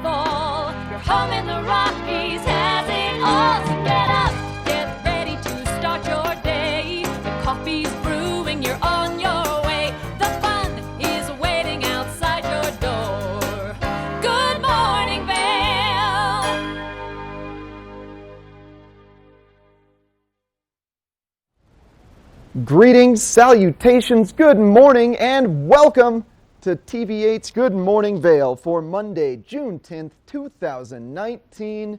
fall. Your home in the Rockies has it all. So get up, get ready to start your day. The coffee's brewing, you're on your way. The fun is waiting outside your door. Good morning, Vail. Greetings, salutations, good morning, and welcome to TV8's Good Morning Vail for Monday, June 10th, 2019.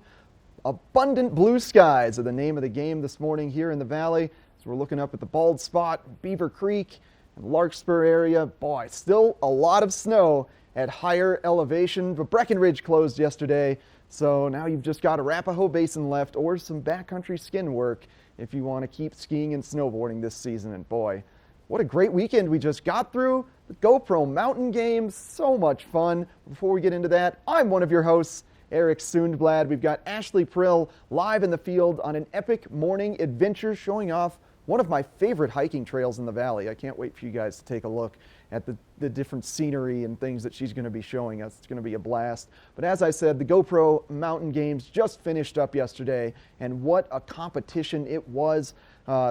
Abundant blue skies are the name of the game this morning here in the valley. So we're looking up at the Bald Spot, Beaver Creek, and Larkspur area. Boy, still a lot of snow at higher elevation, but Breckenridge closed yesterday. So now you've just got Arapahoe Basin left or some backcountry skin work if you want to keep skiing and snowboarding this season. And boy, what a great weekend we just got through. The GoPro Mountain Games, so much fun. Before we get into that, I'm one of your hosts, Eric Sundblad. We've got Ashley Prill live in the field on an epic morning adventure showing off one of my favorite hiking trails in the valley. I can't wait for you guys to take a look at the different scenery and things that she's going to be showing us. It's going to be a blast. But as I said, the GoPro Mountain Games just finished up yesterday, and what a competition it was.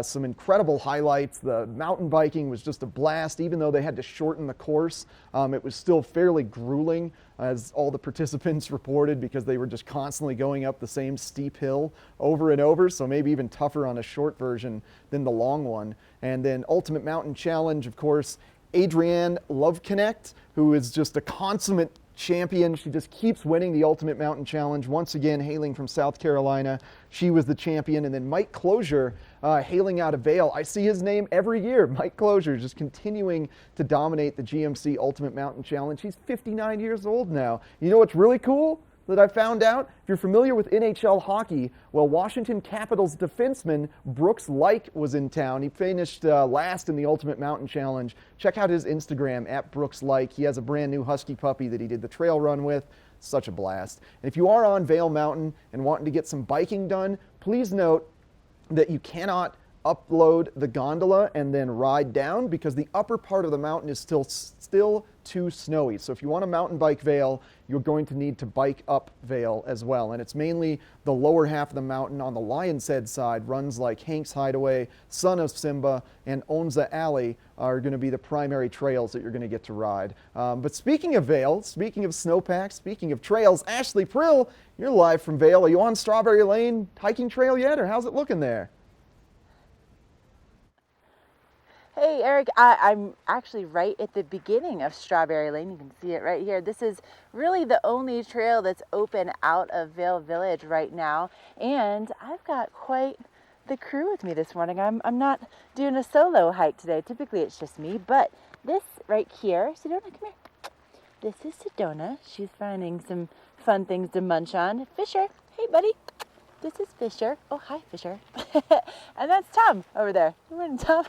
Some incredible highlights. The mountain biking was just a blast. Even though they had to shorten the course, it was still fairly grueling, as all the participants reported, because they were just constantly going up the same steep hill over and over, so maybe even tougher on a short version than the long one. And then Ultimate Mountain Challenge, of course, Adrienne Loveconnect, who is just a consummate champion. She just keeps winning the Ultimate Mountain Challenge. Once again, hailing from South Carolina, she was the champion. And then Mike Closure, hailing out of Vail. I see his name every year. Mike Closure just continuing to dominate the GMC Ultimate Mountain Challenge. He's 59 years old now. You know what's really cool that I found out? If you're familiar with NHL hockey, well, Washington Capitals defenseman Brooks Laich was in town. He finished last in the Ultimate Mountain Challenge. Check out his Instagram, @Brooks Laich. He has a brand new husky puppy that he did the trail run with. Such a blast. And if you are on Vail Mountain and wanting to get some biking done, please note that you cannot upload the gondola and then ride down, because the upper part of the mountain is still too snowy. So if you want to mountain bike Vail, you're going to need to bike up Vail as well. And it's mainly the lower half of the mountain on the Lion's Head side. Runs like Hank's Hideaway, Son of Simba, and Onza Alley are going to be the primary trails that you're going to get to ride. But speaking of Vail, speaking of snowpack, speaking of trails, Ashley Prill, you're live from Vail. Are you on Strawberry Lane hiking trail yet, or how's it looking there? Hey Eric, I'm actually right at the beginning of Strawberry Lane. You can see it right here. This is really the only trail that's open out of Vail Village right now, and I've got quite the crew with me this morning. I'm not doing a solo hike today. Typically it's just me, but this right here, Sedona, come here. This is Sedona. She's finding some fun things to munch on. Fisher, hey buddy. This is Fisher. Oh, hi, Fisher. And that's Tom over there. Good morning, Tom.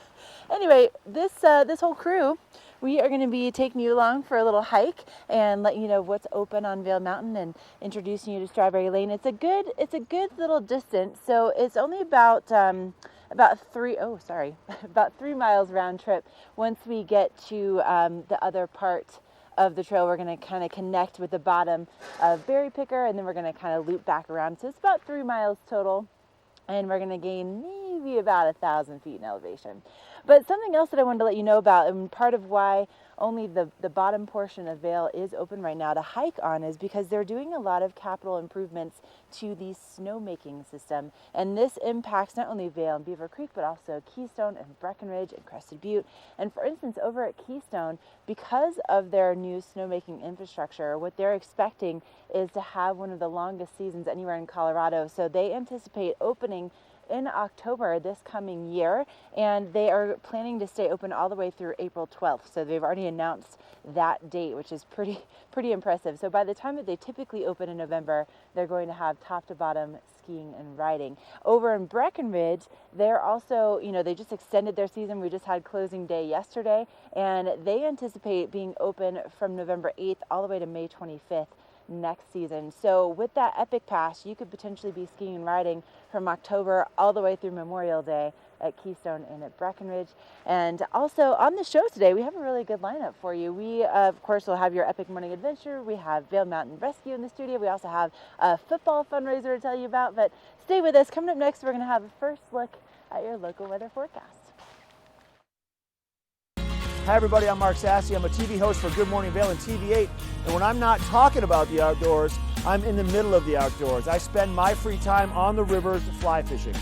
Anyway, this whole crew, we are going to be taking you along for a little hike and letting you know what's open on Vail Mountain and introducing you to Strawberry Lane. It's a good little distance. So it's only about 3 miles round trip. Once we get to the other part of the trail, we're going to kind of connect with the bottom of Berry Picker, and then we're going to kind of loop back around. So it's about 3 miles total, and we're going to gain maybe about 1,000 feet in elevation. But something else that I wanted to let you know about, and part of why only the bottom portion of Vail is open right now to hike on, is because they're doing a lot of capital improvements to the snowmaking system. And this impacts not only Vail and Beaver Creek, but also Keystone and Breckenridge and Crested Butte. And for instance, over at Keystone, because of their new snowmaking infrastructure, what they're expecting is to have one of the longest seasons anywhere in Colorado. So they anticipate opening in October this coming year, and they are planning to stay open all the way through April 12th. So they've already announced that date, which is pretty impressive. So by the time that they typically open in November, they're going to have top to bottom skiing and riding. Over in Breckenridge, they're also, they just extended their season. We just had closing day yesterday, and they anticipate being open from November 8th all the way to May 25th. next season. So with that Epic Pass, you could potentially be skiing and riding from October all the way through Memorial Day at Keystone and at Breckenridge. And also on the show today, we have a really good lineup for you. We, of course, will have your Epic Morning Adventure. We have Vail Mountain Rescue in the studio. We also have a football fundraiser to tell you about. But stay with us. Coming up next, we're going to have a first look at your local weather forecast. Hi everybody, I'm Mark Sassy. I'm a TV host for Good Morning Vail and TV8. And when I'm not talking about the outdoors, I'm in the middle of the outdoors. I spend my free time on the rivers fly fishing.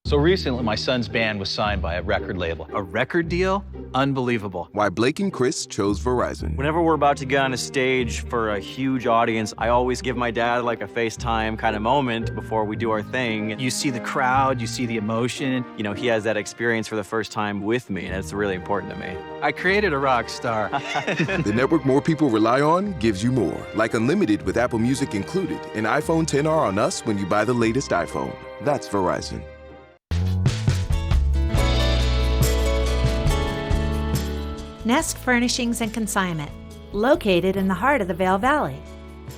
So recently, my son's band was signed by a record label. A record deal? Unbelievable. Why Blake and Chris chose Verizon. Whenever we're about to get on a stage for a huge audience, I always give my dad like a FaceTime kind of moment before we do our thing. You see the crowd, you see the emotion. You know, he has that experience for the first time with me, and it's really important to me. I created a rock star. The network more people rely on gives you more. Like unlimited with Apple Music included. An iPhone XR on us when you buy the latest iPhone. That's Verizon. Nest Furnishings and Consignment, located in the heart of the Vail Valley.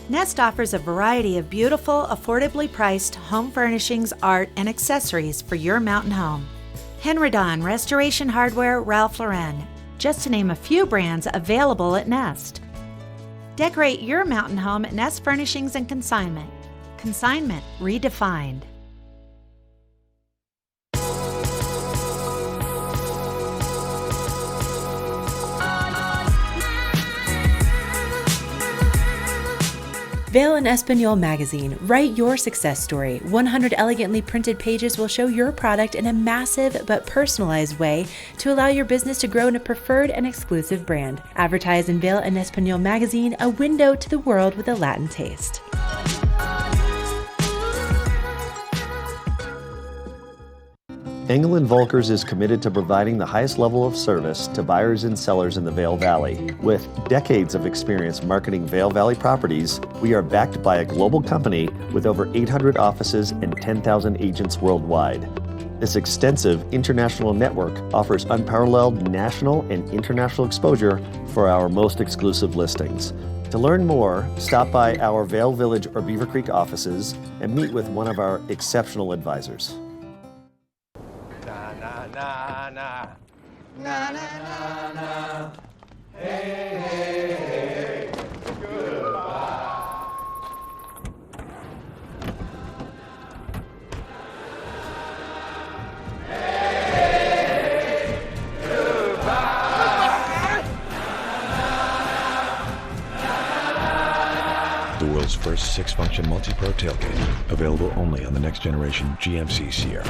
Nest offers a variety of beautiful, affordably priced home furnishings, art, and accessories for your mountain home. Henredon, Restoration Hardware, Ralph Lauren, just to name a few brands available at Nest. Decorate your mountain home at Nest Furnishings and Consignment. Consignment redefined. Vail and Espanol magazine. Write your success story. 100 elegantly printed pages will show your product in a massive but personalized way to allow your business to grow in a preferred and exclusive brand. Advertise in Vail and Espanol magazine, a window to the world with a Latin taste. Engel & Volkers is committed to providing the highest level of service to buyers and sellers in the Vail Valley. With decades of experience marketing Vail Valley properties, we are backed by a global company with over 800 offices and 10,000 agents worldwide. This extensive international network offers unparalleled national and international exposure for our most exclusive listings. To learn more, stop by our Vail Village or Beaver Creek offices and meet with one of our exceptional advisors. Na, na. Na, na, na, na. Hey, hey, hey. Goodbye. Hey, goodbye. The world's first 6-function multi-pro tailgate, available only on the next generation GMC Sierra.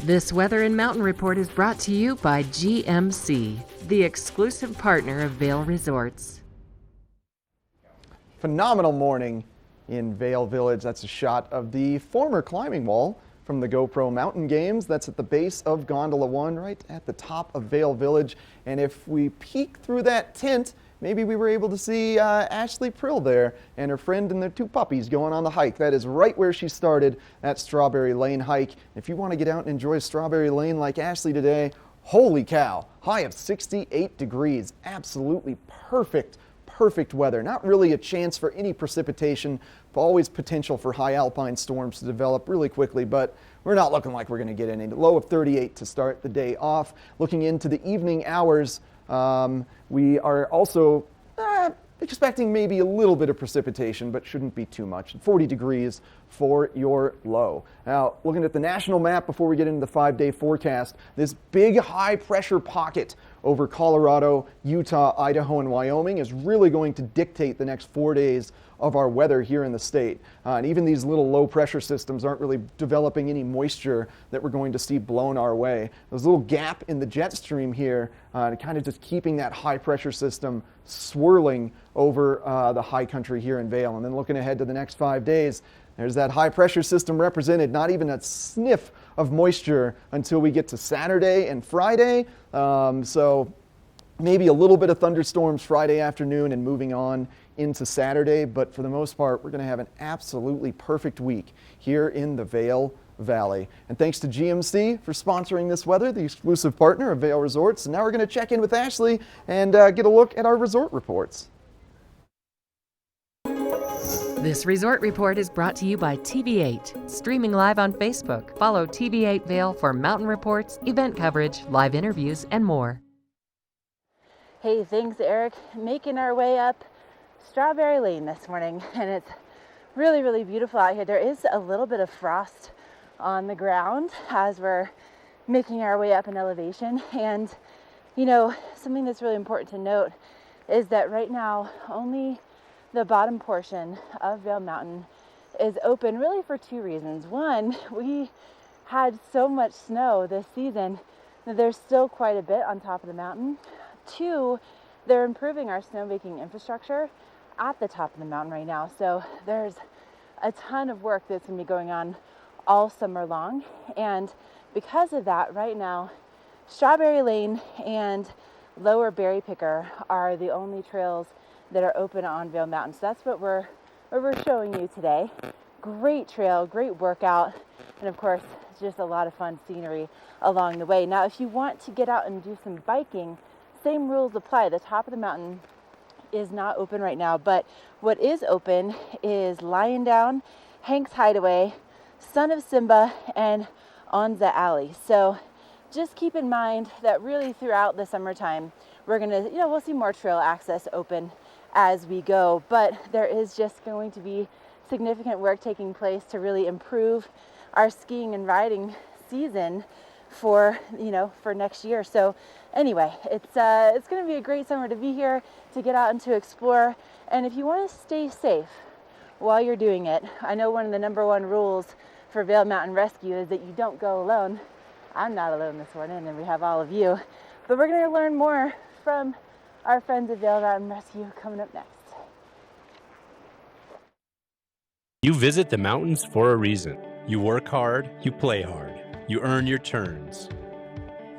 This Weather and Mountain Report is brought to you by GMC, the exclusive partner of Vail Resorts. Phenomenal morning in Vail Village. That's a shot of the former climbing wall from the GoPro Mountain Games. That's at the base of Gondola 1, right at the top of Vail Village. And if we peek through that tent, maybe we were able to see Ashley Prill there and her friend and their 2 puppies going on the hike. That is right where she started, that Strawberry Lane hike. If you want to get out and enjoy Strawberry Lane like Ashley today, holy cow, high of 68 degrees, absolutely perfect weather. Not really a chance for any precipitation, but always potential for high alpine storms to develop really quickly, but we're not looking like we're going to get any. Low of 38 to start the day off. Looking into the evening hours, we are also expecting maybe a little bit of precipitation, but shouldn't be too much. 40 degrees for your low. Now, looking at the national map before we get into the 5-day forecast, this big high pressure pocket over Colorado, Utah, Idaho, and Wyoming is really going to dictate the next 4 days of our weather here in the state. And even these little low pressure systems aren't really developing any moisture that we're going to see blown our way. There's a little gap in the jet stream here, kind of just keeping that high pressure system swirling over the high country here in Vail. And then looking ahead to the next 5 days, there's that high pressure system represented, not even a sniff of moisture until we get to Saturday and Friday. So maybe a little bit of thunderstorms Friday afternoon and moving on into Saturday, but for the most part, we're going to have an absolutely perfect week here in the Vail Valley. And thanks to GMC for sponsoring this weather, the exclusive partner of Vail Resorts. And now we're going to check in with Ashley and get a look at our resort reports. This resort report is brought to you by TV8, streaming live on Facebook. Follow TV8 Vail for mountain reports, event coverage, live interviews, and more. Hey, thanks, Eric. Making our way up Strawberry Lane this morning, and it's really, really beautiful out here. There is a little bit of frost on the ground as we're making our way up in elevation. And, you know, something that's really important to note is that right now only the bottom portion of Vail Mountain is open really for two reasons. One, we had so much snow this season that there's still quite a bit on top of the mountain. Two, they're improving our snowmaking infrastructure at the top of the mountain right now. So there's a ton of work that's going to be going on all summer long. And because of that, right now, Strawberry Lane and Lower Berry Picker are the only trails that are open on Vail Mountain. So that's what we're showing you today. Great trail, great workout, and of course, just a lot of fun scenery along the way. Now, if you want to get out and do some biking, same rules apply. The top of the mountain is not open right now, but what is open is Lion Down, Hank's Hideaway, Son of Simba, and Onza Alley. So just keep in mind that really throughout the summertime, we're gonna, we'll see more trail access open as we go, but there is just going to be significant work taking place to really improve our skiing and riding season for next year. So anyway, it's going to be a great summer to be here, to get out and to explore. And if you want to stay safe while you're doing it, I know one of the number one rules for Vail Mountain Rescue is that you don't go alone. I'm not alone this morning, and we have all of you. But we're going to learn more from our friends at Vail Mountain Rescue coming up next. You visit the mountains for a reason. You work hard, you play hard, you earn your turns.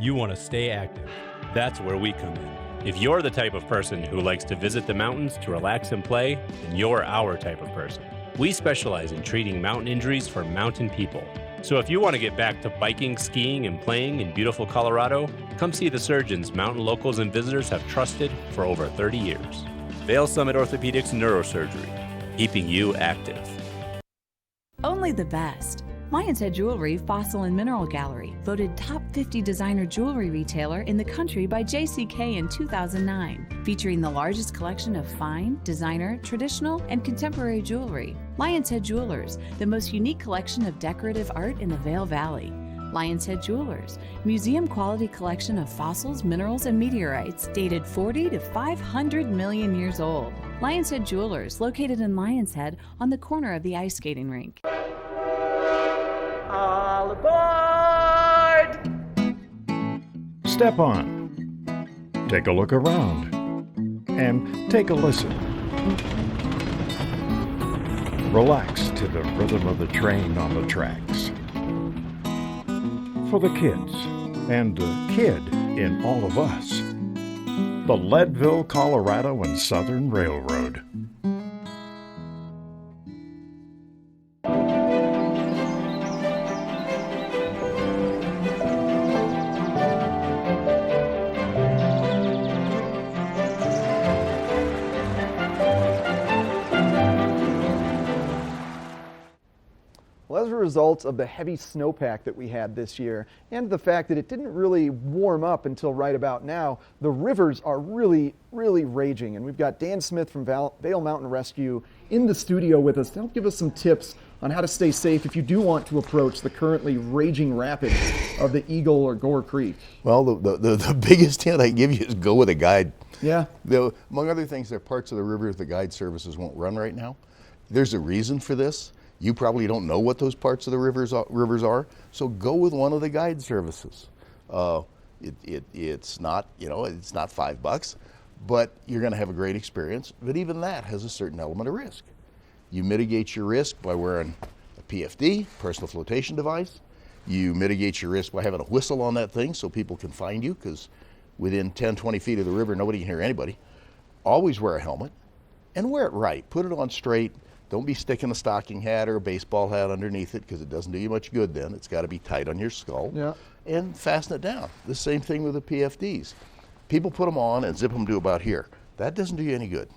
You want to stay active. That's where we come in. If you're the type of person who likes to visit the mountains to relax and play, then you're our type of person. We specialize in treating mountain injuries for mountain people. So if you want to get back to biking, skiing, and playing in beautiful Colorado, come see the surgeons mountain locals and visitors have trusted for over 30 years. Vail Summit Orthopedics and Neurosurgery, keeping you active. Only the best. Lion's Head Jewelry Fossil and Mineral Gallery, voted top 50 designer jewelry retailer in the country by JCK in 2009, featuring the largest collection of fine, designer, traditional, and contemporary jewelry. Lion's Head Jewelers, the most unique collection of decorative art in the Vail Valley. Lion's Head Jewelers, museum-quality collection of fossils, minerals, and meteorites dated 40 to 500 million years old. Lion's Head Jewelers, located in Lion's Head on the corner of the ice skating rink. All aboard! Step on. Take a look around. And take a listen. Relax to the rhythm of the train on the tracks. For the kids, and the kid in all of us, the Leadville, Colorado and Southern Railroad. Well, as a result of the heavy snowpack that we had this year and the fact that it didn't really warm up until right about now, the rivers are really raging. And we've got Dan Smith from Vail Mountain Rescue in the studio with us to help give us some tips on how to stay safe if you do want to approach the currently raging rapids of the Eagle or Gore Creek. Well, the biggest hint I can give you is go with a guide. Yeah. Among other things, there are parts of the river the guide services won't run right now. There's a reason for this. You probably don't know what those parts of the rivers are, so go with one of the guide services. It's not, it's not $5, but you're going to have a great experience. But even that has a certain element of risk. You mitigate your risk by wearing a PFD, personal flotation device. You mitigate your risk by having a whistle on that thing so people can find you, because within 10, 20 feet of the river, nobody can hear anybody. Always wear a helmet and wear it right. Put it on straight. Don't be sticking a stocking hat or a baseball hat underneath it, because it doesn't do you much good then. It's got to be tight on your skull. Yeah. And fasten it down. The same thing with the PFDs. People put them on and zip them to about here. That doesn't do you any good.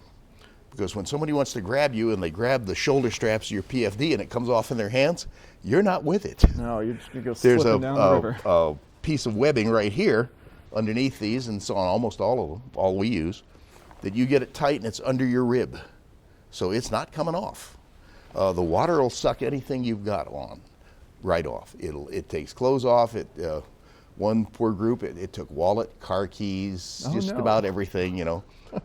Because when somebody wants to grab you and they grab the shoulder straps of your PFD and it comes off in their hands, you're not with it. No, you're just going to go There's slipping down the river. a piece of webbing right here underneath these, and it's on almost all of them, all we use, that you get it tight and it's under your rib. So it's not coming off. The water will suck anything you've got on right off. It takes clothes off. One poor group, it took wallet, car keys, just about everything, you know.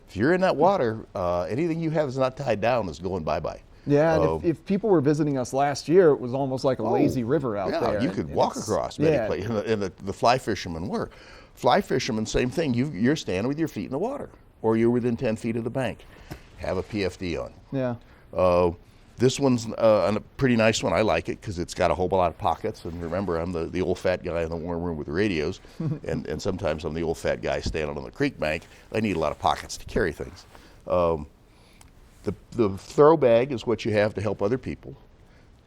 If you're in that water, anything you have is not tied down is going bye-bye. Yeah, and if people were visiting us last year, it was almost like a lazy river out there. Yeah, you could walk across many places, and the fly fishermen were. Fly fishermen, same thing. You're standing with your feet in the water, or you're within 10 feet of the bank. Have a PFD on. Yeah. This one's a pretty nice one. I like it because it's got a whole lot of pockets. And remember, I'm the old fat guy in the warm room with the radios, and sometimes I'm the old fat guy standing on the creek bank. I need a lot of pockets to carry things. The throw bag is what you have to help other people.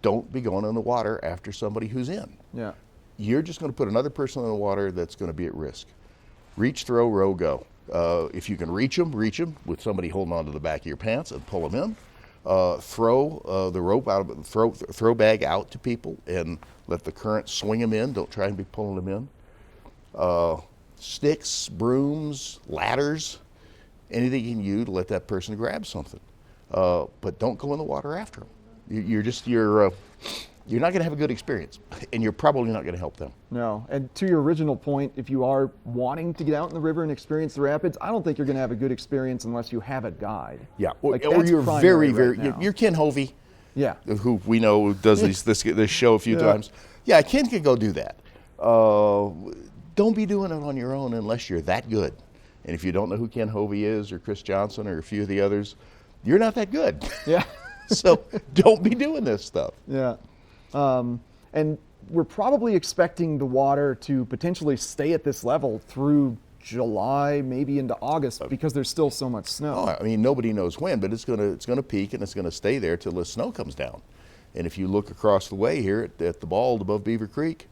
Don't be going in the water after somebody who's in. Yeah. You're just going to put another person in the water that's going to be at risk. Reach, throw, row, go. If you can reach them with somebody holding onto the back of your pants and pull them in. Throw the rope out of it, throw bag out to people and let the current swing them in. Don't try and be pulling them in. Sticks, brooms, ladders, anything you can use to let that person grab something. But don't go in the water after them. You're not going to have a good experience, and you're probably not going to help them. No, and to your original point, if you are wanting to get out in the river and experience the rapids, I don't think you're going to have a good experience unless you have a guide. Yeah, Like, or that's you're primary very, right now. you're Ken Hovey, Yeah. who we know does this show a few times. Yeah, Ken can go do that. Don't be doing it on your own unless you're that good. And if you don't know who Ken Hovey is, or Chris Johnson, or a few of the others, you're not that good. Yeah. So don't be doing this stuff. Yeah. And we're probably expecting the water to potentially stay at this level through July, maybe into August, because there's still so much snow. Oh, I mean, nobody knows when, but it's gonna peak and it's gonna stay there till the snow comes down. And if you look across the way here at the bald above Beaver Creek,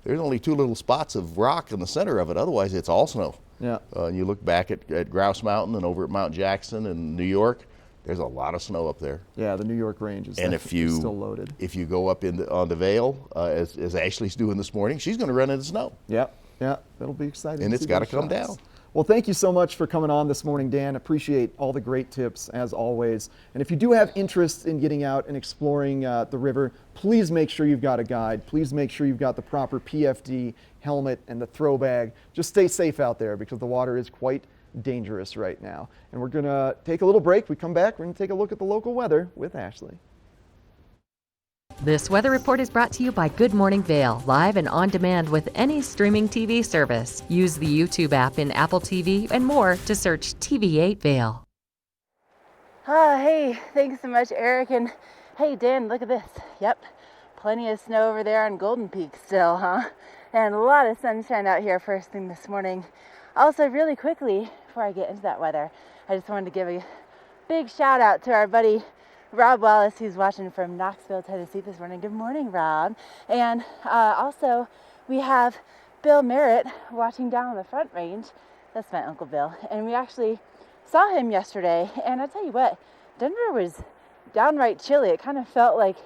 there's only two little spots of rock in the center of it. Otherwise, it's all snow. Yeah. And you look back at Grouse Mountain and over at Mount Jackson in New York, there's a lot of snow up there. Yeah, the New York range is still loaded. If you go up on the Vale, as Ashley's doing this morning, she's going to run into snow. Yeah, that'll be exciting. And it's got to those come shots. down. Well, thank you so much for coming on this morning, Dan. Appreciate all the great tips, as always. And if you do have interest in getting out and exploring the river, please make sure you've got a guide. Please make sure you've got the proper PFD, helmet, and the throw bag. Just stay safe out there because the water is quite dangerous right now. And we're going to take a little break. We come back, we're going to take a look at the local weather with Ashley. This weather report is brought to you by Good Morning Vail, live and on demand with any streaming TV service. Use the YouTube app in Apple TV and more to search TV8 Vail. Hey, thanks so much, Eric. And hey, Dan, look at this. Yep, plenty of snow over there on Golden Peak still, huh? And a lot of sunshine out here first thing this morning. Also, really quickly, before I get into that weather, I just wanted to give a big shout out to our buddy Rob Wallace, who's watching from Knoxville, Tennessee this morning. Good morning, Rob. And also, we have Bill Merritt watching down on the Front Range. That's my Uncle Bill. And we actually saw him yesterday. And I'll tell you what, Denver was downright chilly. It kind of felt like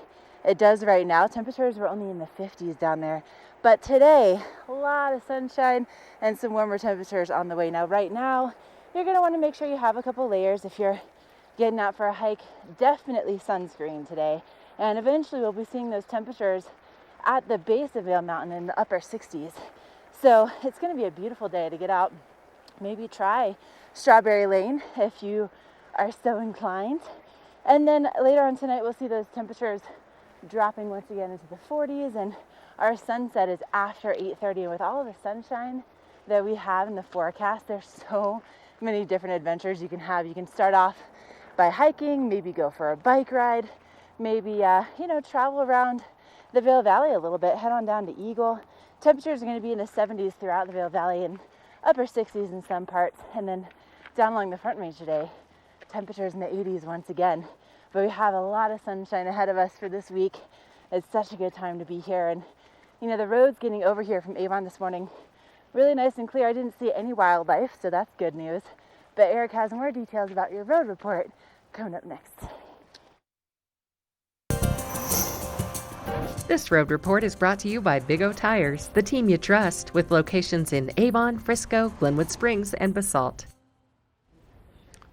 it does right now. Temperatures were only in the 50s down there. But today, a lot of sunshine and some warmer temperatures on the way. Now, right now, you're going to want to make sure you have a couple layers. If you're getting out for a hike, definitely sunscreen today. And eventually, we'll be seeing those temperatures at the base of Vail Mountain in the upper 60s. So it's going to be a beautiful day to get out. Maybe try Strawberry Lane if you are so inclined. And then later on tonight, we'll see those temperatures dropping once again into the 40s, and our sunset is after 8:30. And with all of the sunshine that we have in the forecast, there's so many different adventures you can have. You can start off by hiking, maybe go for a bike ride, maybe travel around the Vail Valley a little bit, head on down to Eagle. Temperatures are going to be in the 70s throughout the Vail Valley and upper 60s in some parts, and then down along the Front Range today, temperatures in the 80s once again. but we have a lot of sunshine ahead of us for this week. It's such a good time to be here. And you know, the roads getting over here from Avon this morning, really nice and clear. I didn't see any wildlife, so that's good news. But Eric has more details about your road report coming up next. This road report is brought to you by Big O Tires, the team you trust, with locations in Avon, Frisco, Glenwood Springs, and Basalt.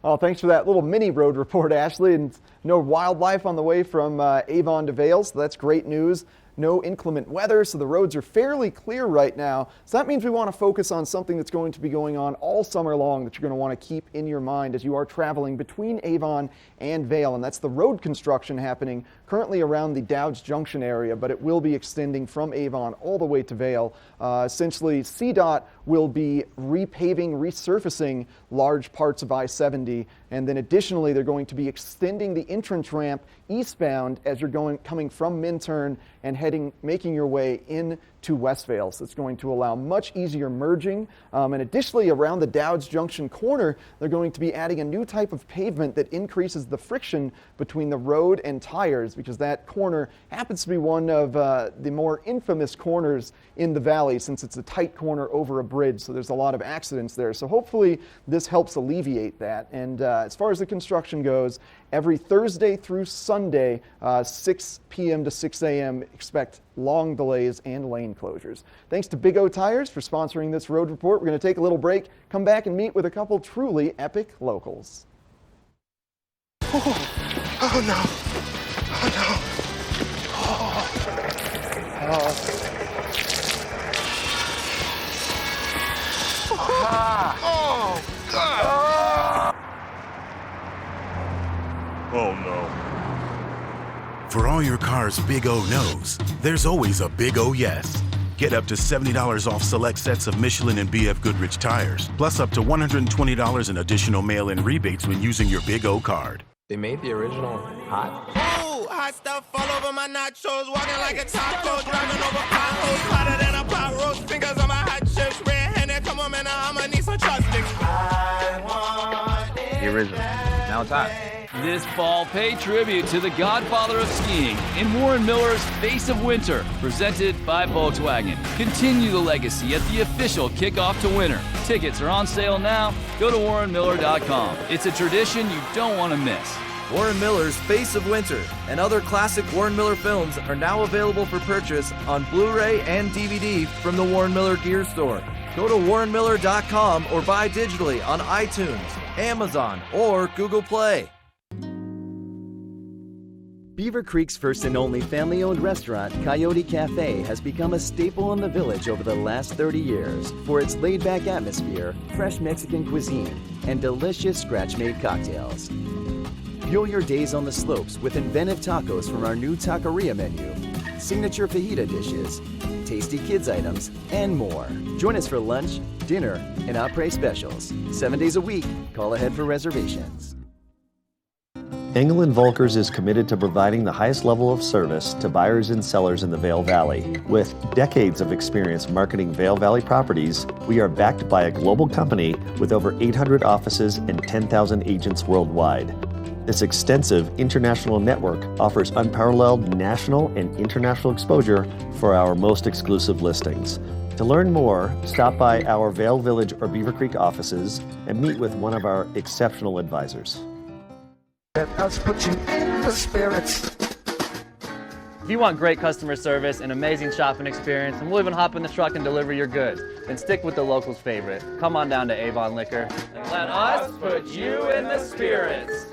Oh, thanks for that little mini road report, Ashley. And no wildlife on the way from Avon to Vail, so that's great news. No inclement weather, so the roads are fairly clear right now. So that means we want to focus on something that's going to be going on all summer long that you're going to want to keep in your mind as you are traveling between Avon and Vail, and that's the road construction happening currently around the Dowds Junction area, but it will be extending from Avon all the way to Vail. Essentially, CDOT will be repaving, resurfacing large parts of I-70, and then additionally, they're going to be extending the entrance ramp eastbound as you're coming from Minturn and making your way into West Vail. So it's going to allow much easier merging. And additionally, around the Dowds Junction corner, they're going to be adding a new type of pavement that increases the friction between the road and tires, because that corner happens to be one of the more infamous corners in the valley, since it's a tight corner over a bridge. So there's a lot of accidents there. So hopefully this helps alleviate that. And as far as the construction goes, every Thursday through Sunday, 6 p.m. to 6 a.m., expect long delays and lane closures. Thanks to Big O Tires for sponsoring this road report. We're going to take a little break, come back and meet with a couple truly epic locals. Oh no. Oh no. Oh God. Oh no. For all your car's Big O no's, there's always a Big O yes. Get up to $70 off select sets of Michelin and BF Goodrich tires, plus up to $120 in additional mail-in rebates when using your Big O card. They made the original hot. Ooh, hot stuff all over my nachos, walking like a taco, driving over potholes, hotter than a pot roast, fingers on my hot chips, red-handed, come on man, I'ma need some chopsticks. I want it. The original. Now it's hot. This fall, pay tribute to the godfather of skiing in Warren Miller's Face of Winter, presented by Volkswagen. Continue the legacy at the official kickoff to winter. Tickets are on sale now. Go to warrenmiller.com. It's a tradition you don't want to miss. Warren Miller's Face of Winter and other classic Warren Miller films are now available for purchase on Blu-ray and DVD from the Warren Miller Gear Store. Go to warrenmiller.com or buy digitally on iTunes, Amazon, or Google Play. Beaver Creek's first and only family-owned restaurant, Coyote Cafe, has become a staple in the village over the last 30 years for its laid-back atmosphere, fresh Mexican cuisine, and delicious scratch-made cocktails. Fuel your days on the slopes with inventive tacos from our new taqueria menu, signature fajita dishes, tasty kids items, and more. Join us for lunch, dinner, and après specials. 7 days a week. Call ahead for reservations. Engel & Volkers is committed to providing the highest level of service to buyers and sellers in the Vail Valley. With decades of experience marketing Vail Valley properties, we are backed by a global company with over 800 offices and 10,000 agents worldwide. This extensive international network offers unparalleled national and international exposure for our most exclusive listings. To learn more, stop by our Vail Village or Beaver Creek offices and meet with one of our exceptional advisors. Let us put you in the spirits. If you want great customer service and amazing shopping experience, and we'll even hop in the truck and deliver your goods, then stick with the locals' favorite. Come on down to Avon Liquor and let us put you in the spirits.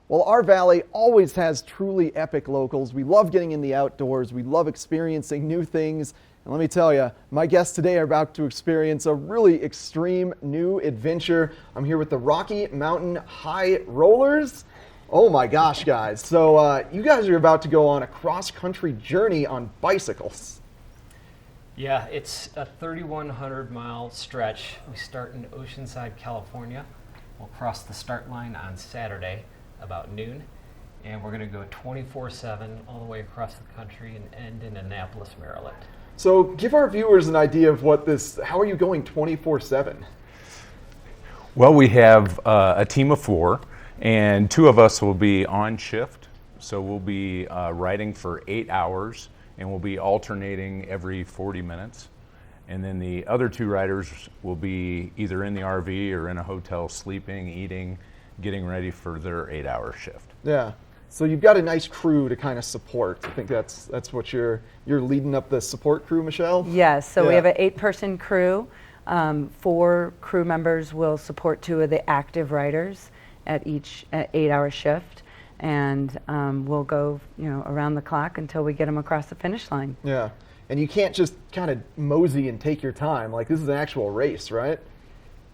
Well, our valley always has truly epic locals. We love getting in the outdoors. We love experiencing new things. And let me tell you, my guests today are about to experience a really extreme new adventure. I'm here with the Rocky Mountain High Rollers. Oh my gosh, guys. So you guys are about to go on a cross-country journey on bicycles. Yeah, it's a 3,100-mile stretch. We start in Oceanside, California. We'll cross the start line on Saturday about noon, and we're going to go 24/7 all the way across the country and end in Annapolis, Maryland. So give our viewers an idea of how are you going 24/7? Well, we have a team of 4, and 2 of us will be on shift. So we'll be riding for 8 hours, and we'll be alternating every 40 minutes. And then the other 2 riders will be either in the RV or in a hotel sleeping, eating, getting ready for their 8-hour shift. Yeah. So you've got a nice crew to kind of support. I think that's what you're leading up the support crew, Michelle? Yes, so we have an 8-person crew. 4 crew members will support 2 of the active riders at each 8-hour shift, and we'll go around the clock until we get them across the finish line. Yeah, and you can't just kind of mosey and take your time. Like, this is an actual race, right?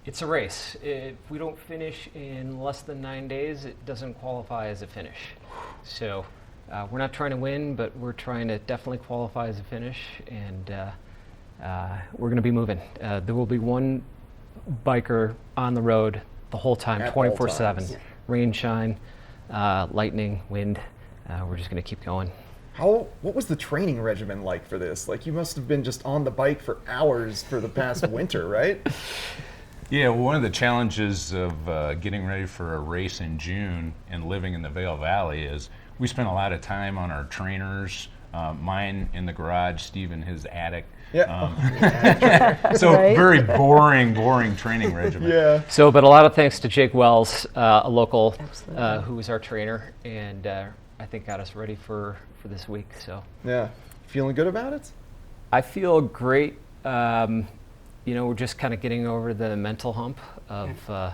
It's a race. If we don't finish in less than 9 days, it doesn't qualify as a finish. So we're not trying to win, but we're trying to definitely qualify as a finish, and we're going to be moving. There will be one biker on the road the whole time, 24/7. Rain, shine, lightning, wind. We're just going to keep going. What was the training regimen like for this? Like, you must have been just on the bike for hours for the past winter, right? Yeah, well, one of the challenges of getting ready for a race in June and living in the Vail Valley is we spent a lot of time on our trainers, mine in the garage, Steve in his attic. Yeah. So very boring training regimen. Yeah. So, but a lot of thanks to Jake Wells, a local, who was our trainer, and I think got us ready for this week. So. Yeah. Feeling good about it? I feel great. We're just kind of getting over the mental hump of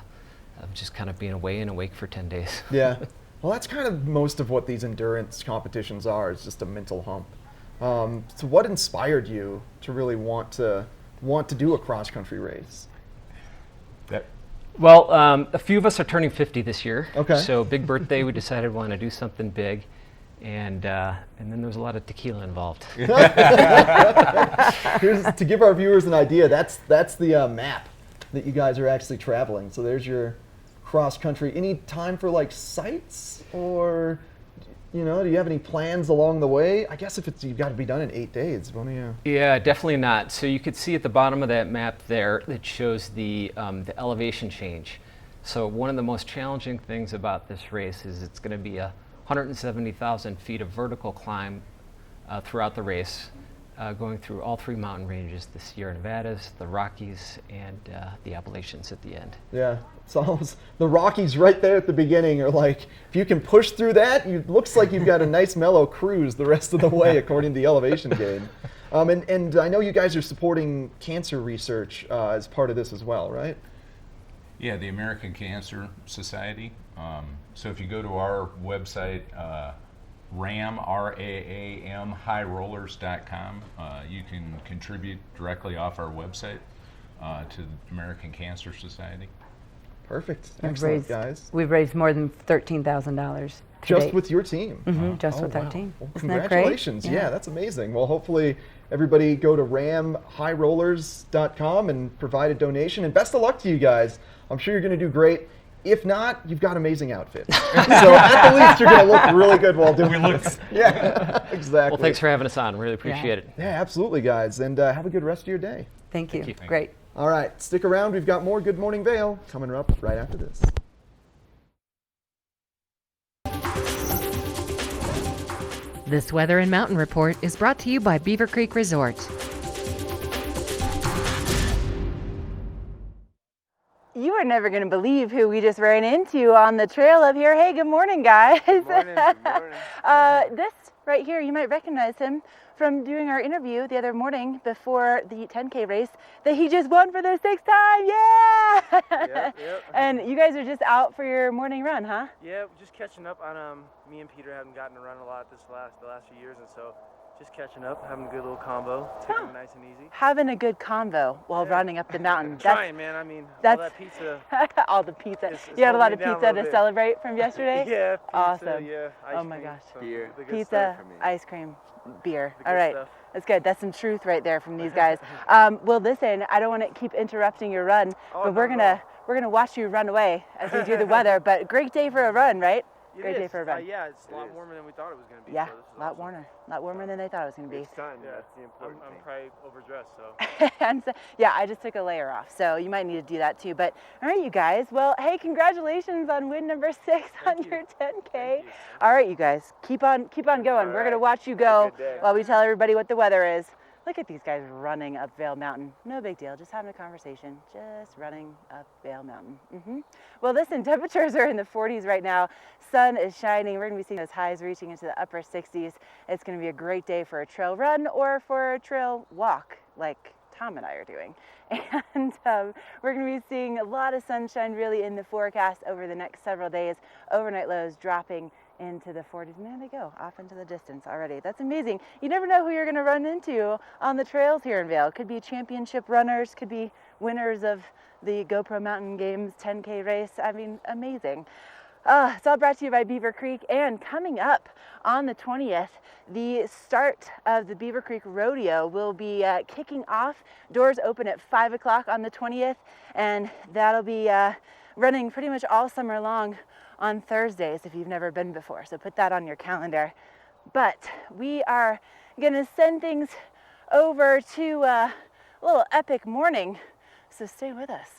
just kind of being away and awake for 10 days. Yeah. Well, that's kind of most of what these endurance competitions are. It's just a mental hump. So what inspired you to really want to do a cross-country race? Well, a few of us are turning 50 this year. Okay. So big birthday, we decided we want to do something big. And then there was a lot of tequila involved. To give our viewers an idea, that's the map that you guys are actually traveling. So there's your cross-country. Any time for like sites, or do you have any plans along the way? I guess if you've got to be done in 8 days, what do you? Yeah, definitely not. So you could see at the bottom of that map there that shows the elevation change. So one of the most challenging things about this race is it's going to be a 170,000 feet of vertical climb throughout the race, going through all 3 mountain ranges, the Sierra Nevadas, the Rockies, and the Appalachians at the end. Yeah, so the Rockies right there at the beginning are like, if you can push through that, it looks like you've got a nice mellow cruise the rest of the way according to the elevation game. And I know you guys are supporting cancer research as part of this as well, right? Yeah, the American Cancer Society. So if you go to our website, RAAM, highrollers.com, you can contribute directly off our website to the American Cancer Society. Perfect. Excellent, guys. We've raised more than $13,000 just with your team? Mm-hmm, just with our team. Well, Isn't that great? congratulations. Yeah, that's amazing. Well, hopefully everybody go to ramhighrollers.com and provide a donation. And best of luck to you guys. I'm sure you're going to do great. If not, you've got amazing outfits. So at the least, you're going to look really good while doing this. Yeah, exactly. Well, thanks for having us on. Really appreciate it. Yeah, absolutely, guys. And have a good rest of your day. Thank you. Thank you. Great. All right, stick around. We've got more Good Morning Vail coming up right after this. This Weather and Mountain Report is brought to you by Beaver Creek Resort. You are never going to believe who we just ran into on the trail up here. Hey, good morning, guys. Good morning. Good morning. This right here, you might recognize him from doing our interview the other morning before the 10K race that he just won for the 6th time. Yeah! Yep. And you guys are just out for your morning run, huh? Yeah, we're just catching up on me and Peter haven't gotten to run a lot the last few years, and so just catching up, having a good little combo, taking it nice and easy. Having a good convo while running up the mountain. Trying, man. I mean, that's all that pizza. all the pizza. It's You had a lot of holding me down pizza a to little bit. celebrate from yesterday? Yeah, pizza, awesome. yeah, ice oh my cream, gosh. so the good Pizza, stuff, I mean. ice cream, beer. The All good right. stuff. That's good. That's some truth right there from these guys. Well, listen, I don't want to keep interrupting your run, but we're gonna watch you run away as we do the weather. But great day for a run, right? Great day for a run. Yeah, it's a lot warmer than we thought it was going to be. Yeah, so this is a lot awesome. warmer. A lot warmer than they thought it was going to be. It's time. Yeah, that's the important thing. I'm probably overdressed, so. And so, yeah, I just took a layer off, so you might need to do that too. But all right, you guys. Well, hey, congratulations on win number 6 on your 10K. All right, you guys, keep on going. We're gonna watch you go while we tell everybody what the weather is. Look at these guys running up Vail Mountain. No big deal, just having a conversation. Just running up Vail Mountain. Well, listen, temperatures are in the 40s right now. Sun is shining. We're gonna be seeing those highs reaching into the upper 60s. It's gonna be a great day for a trail run or for a trail walk, like Tom and I are doing. And we're gonna be seeing a lot of sunshine really in the forecast over the next several days. Overnight lows dropping into the 40s. And there they go, off into the distance already. That's amazing. You never know who you're gonna run into on the trails here in Vail. Could be championship runners, could be winners of the GoPro Mountain Games 10K race. I mean, amazing. It's all brought to you by Beaver Creek, and coming up on the 20th, the start of the Beaver Creek Rodeo will be kicking off. Doors open at 5 o'clock on the 20th, and that'll be running pretty much all summer long on Thursdays if you've never been before, so put that on your calendar. But we are gonna send things over to a little epic morning, so stay with us.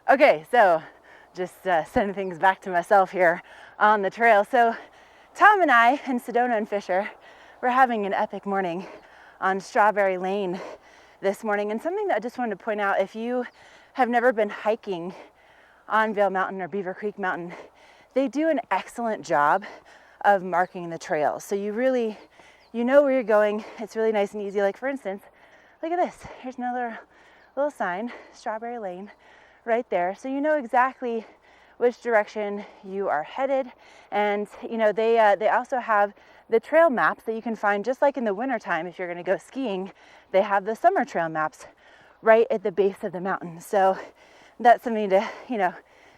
Okay, so just sending things back to myself here on the trail. So Tom and I and Sedona and Fisher, we're having an epic morning on Strawberry Lane this morning. And something that I just wanted to point out, if you have never been hiking on Vail Mountain or Beaver Creek Mountain, they do an excellent job of marking the trails. So you know where you're going. It's really nice and easy. Like for instance, look at this. Here's another little sign, Strawberry Lane, right there. So you know exactly which direction you are headed. And you know, they also have the trail maps that you can find, just like in the wintertime if you're gonna go skiing, they have the summer trail maps right at the base of the mountain. So that's something to, you know,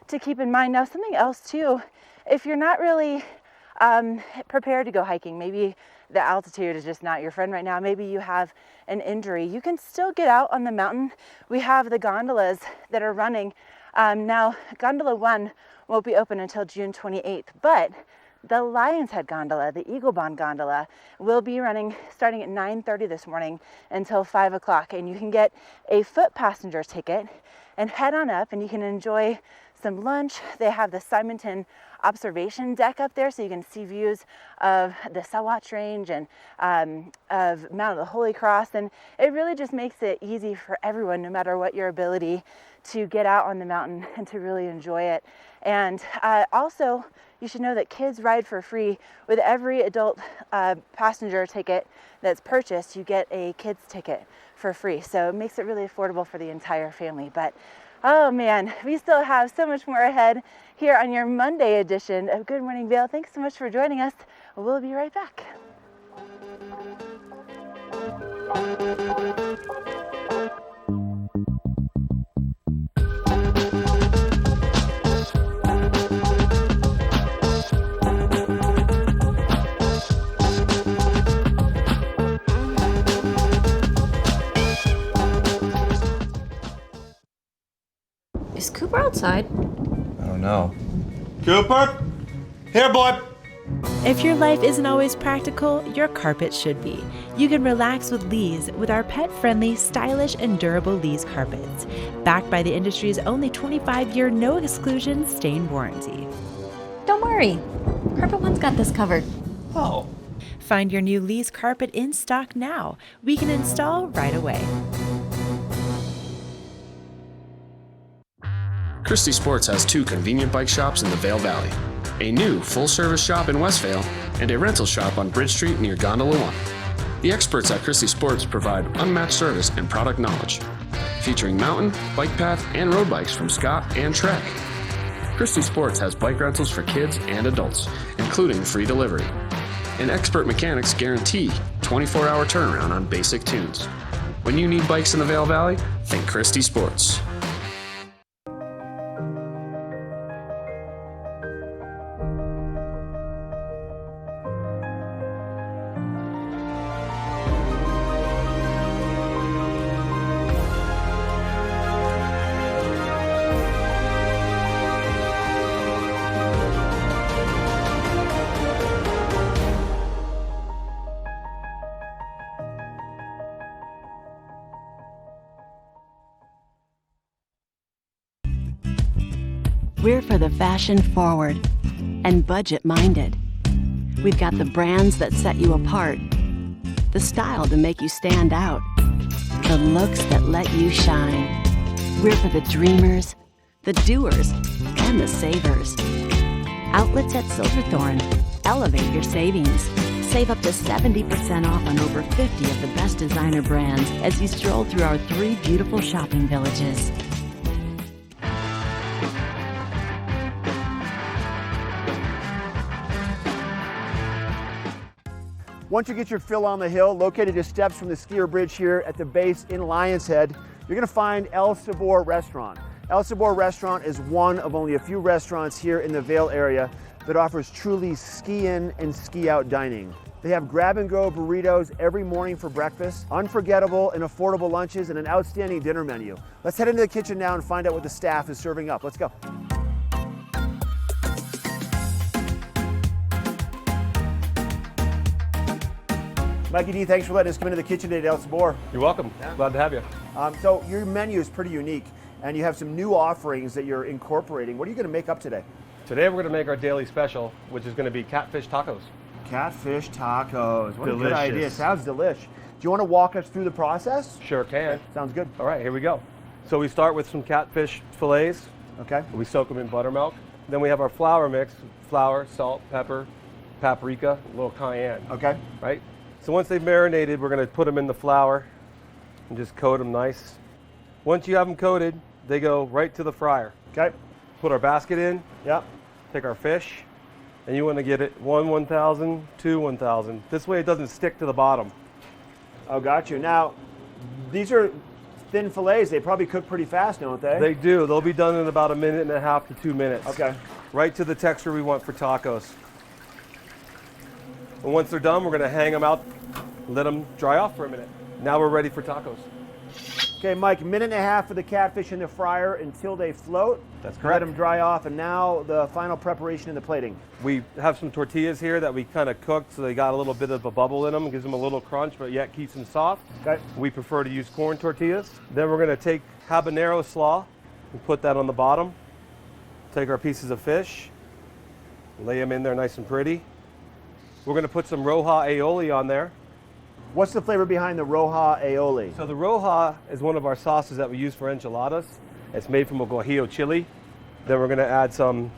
to keep in mind. Now, something else too, if you're not really prepared to go hiking, maybe the altitude is just not your friend right now, maybe you have an injury, you can still get out on the mountain. We have the gondolas that are running. Now, Gondola 1 won't be open until June 28th, but the Lion's Head Gondola, the Eagle Bond Gondola, will be running starting at 9:30 this morning until 5 o'clock. And you can get a foot passenger ticket and head on up and you can enjoy some lunch. They have the Simonton observation deck up there, so you can see views of the Sawatch Range and of Mount of the Holy Cross. And it really just makes it easy for everyone, no matter what your ability, to get out on the mountain and to really enjoy it. And also, you should know that kids ride for free. With every adult passenger ticket that's purchased, you get a kids ticket for free. So it makes it really affordable for the entire family. But oh man, we still have so much more ahead here on your Monday edition of Good Morning Vail. Thanks so much for joining us. We'll be right back. Is Cooper outside? I don't know. Cooper? Here, boy! If your life isn't always practical, your carpet should be. You can relax with Lee's with our pet-friendly, stylish, and durable Lee's carpets. Backed by the industry's only 25-year no-exclusion stain warranty. Don't worry. Carpet One's got this covered. Oh. Find your new Lee's carpet in stock now. We can install right away. Christie Sports has 2 convenient bike shops in the Vail Valley, a new full-service shop in West Vail, and a rental shop on Bridge Street near Gondola 1. The experts at Christie Sports provide unmatched service and product knowledge, featuring mountain, bike path, and road bikes from Scott and Trek. Christie Sports has bike rentals for kids and adults, including free delivery. And expert mechanics guarantee 24-hour turnaround on basic tunes. When you need bikes in the Vail Valley, think Christie Sports. We're for the fashion forward and budget minded. We've got the brands that set you apart, the style to make you stand out, the looks that let you shine. We're for the dreamers, the doers, and the savers. Outlets at Silverthorne. Elevate your savings. Save up to 70% off on over 50 of the best designer brands as you stroll through our 3 beautiful shopping villages. Once you get your fill on the hill, located just steps from the skier bridge here at the base in Lions Head, you're gonna find El Sabor Restaurant. El Sabor Restaurant is one of only a few restaurants here in the Vail area that offers truly ski-in and ski-out dining. They have grab-and-go burritos every morning for breakfast, unforgettable and affordable lunches, and an outstanding dinner menu. Let's head into the kitchen now and find out what the staff is serving up. Let's go. Mikey D, thanks for letting us come into the kitchen today at El Sabor. You're welcome. Glad to have you. So your menu is pretty unique, and you have some new offerings that you're incorporating. What are you going to make up today? Today we're going to make our daily special, which is going to be catfish tacos. Catfish tacos. What a good Delicious. idea. Sounds delish. Do you want to walk us through the process? Sure can. Sounds good. All right, here we go. So we start with some catfish fillets. Okay. We soak them in buttermilk. Then we have our flour mix: flour, salt, pepper, paprika, a little cayenne. Okay. Right? So once they've marinated, we're going to put them in the flour and just coat them nice. Once you have them coated, they go right to the fryer. Okay. Put our basket in. Yep. Take our fish, and you want to get it 1,000, 1,000. This way it doesn't stick to the bottom. Oh, got you. Now, these are thin fillets. They probably cook pretty fast, don't they? They do. They'll be done in about 1.5 to 2 minutes. Okay. Right to the texture we want for tacos. And once they're done, we're going to hang them out, let them dry off for a minute. Now we're ready for tacos. Okay, Mike, 1.5 minutes for the catfish in the fryer until they float. That's Let correct. them dry off, and now the final preparation in the plating. We have some tortillas here that we kind of cooked so they got a little bit of a bubble in them. Gives them a little crunch, but yet keeps them soft. Okay. We prefer to use corn tortillas. Then we're going to take habanero slaw and put that on the bottom. Take our pieces of fish, lay them in there nice and pretty. We're going to put some roja aioli on there. What's the flavor behind the roja aioli? So the roja is one of our sauces that we use for enchiladas. It's made from a guajillo chili. Then we're going to add some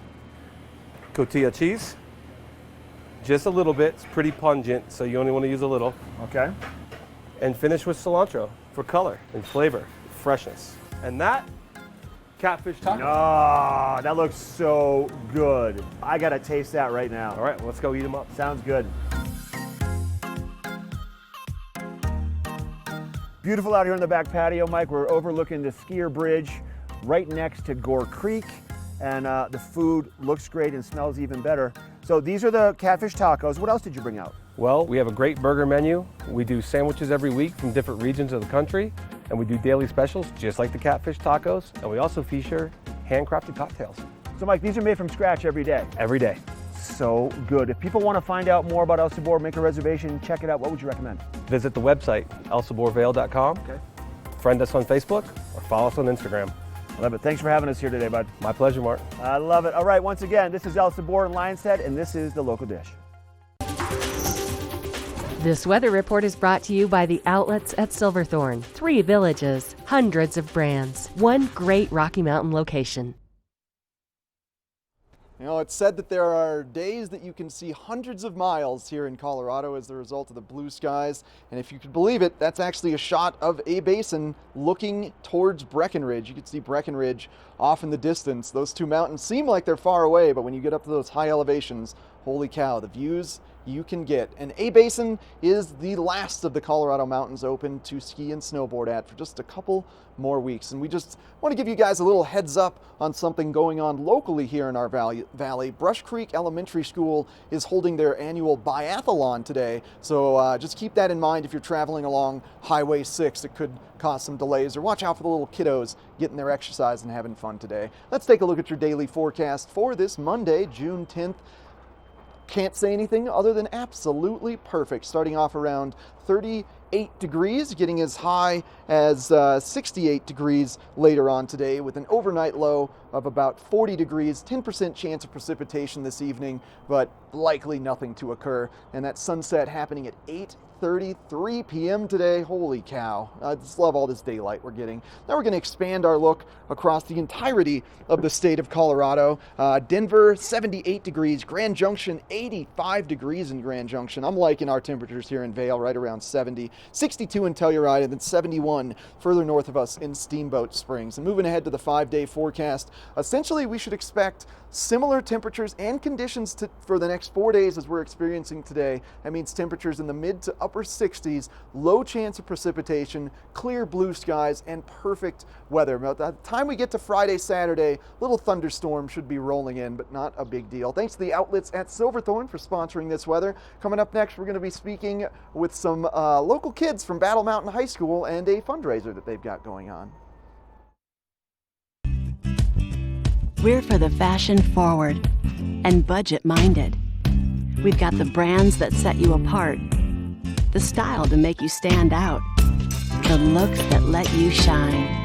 cotija cheese. Just a little bit. It's pretty pungent, so you only want to use a little. Okay. And finish with cilantro for color and flavor, freshness. And that, catfish tacos. Oh, that looks so good. I got to taste that right now. All right, let's go eat them up. Sounds good. Beautiful out here on the back patio, Mike. We're overlooking the skier bridge right next to Gore Creek, and the food looks great and smells even better. So these are the catfish tacos. What else did you bring out? Well, we have a great burger menu. We do sandwiches every week from different regions of the country, and we do daily specials just like the catfish tacos, and we also feature handcrafted cocktails. So Mike, these are made from scratch every day? Every day. So good. If people want to find out more about El Sabor, make a reservation, check it out, what would you recommend? Visit the website, elsaborvail.com. Okay. Friend us on Facebook or follow us on Instagram. Love it. Thanks for having us here today, bud. My pleasure, Mark. I love it. All right, once again, this is El Sabor in Lions Head, and this is the local dish. This weather report is brought to you by the outlets at Silverthorne. 3 villages, hundreds of brands, one great Rocky Mountain location. You know, it's said that there are days that you can see hundreds of miles here in Colorado as the result of the blue skies. And if you could believe it, that's actually a shot of A Basin looking towards Breckenridge. You can see Breckenridge off in the distance. Those two mountains seem like they're far away, but when you get up to those high elevations, holy cow, the views you can get. And A Basin is the last of the Colorado mountains open to ski and snowboard at for just a couple more weeks. And we just want to give you guys a little heads up on something going on locally here in our valley. Brush Creek Elementary School is holding their annual biathlon today. So just keep that in mind if you're traveling along Highway 6. It could cause some delays, or watch out for the little kiddos getting their exercise and having fun today. Let's take a look at your daily forecast for this Monday, June 10th. Can't say anything other than absolutely perfect. Starting off around 30 58 degrees, getting as high as 68 degrees later on today, with an overnight low of about 40 degrees, 10% chance of precipitation this evening, but likely nothing to occur. And that sunset happening at 8:33 p.m. today. Holy cow. I just love all this daylight we're getting. Now we're going to expand our look across the entirety of the state of Colorado. Denver, 78 degrees. Grand Junction, 85 degrees in Grand Junction. I'm liking our temperatures here in Vail, right around 70. 62 in Telluride, and then 71 further north of us in Steamboat Springs. And moving ahead to the 5-day forecast, essentially we should expect similar temperatures and conditions for the next 4 days as we're experiencing today. That means temperatures in the mid to upper 60s, low chance of precipitation, clear blue skies, and perfect weather. By the time we get to Friday, Saturday, little thunderstorm should be rolling in, but not a big deal. Thanks to the outlets at Silverthorne for sponsoring this weather. Coming up next, we're going to be speaking with some local kids from Battle Mountain High School and a fundraiser that they've got going on. We're for the fashion forward and budget minded. We've got the brands that set you apart, the style to make you stand out, the looks that let you shine.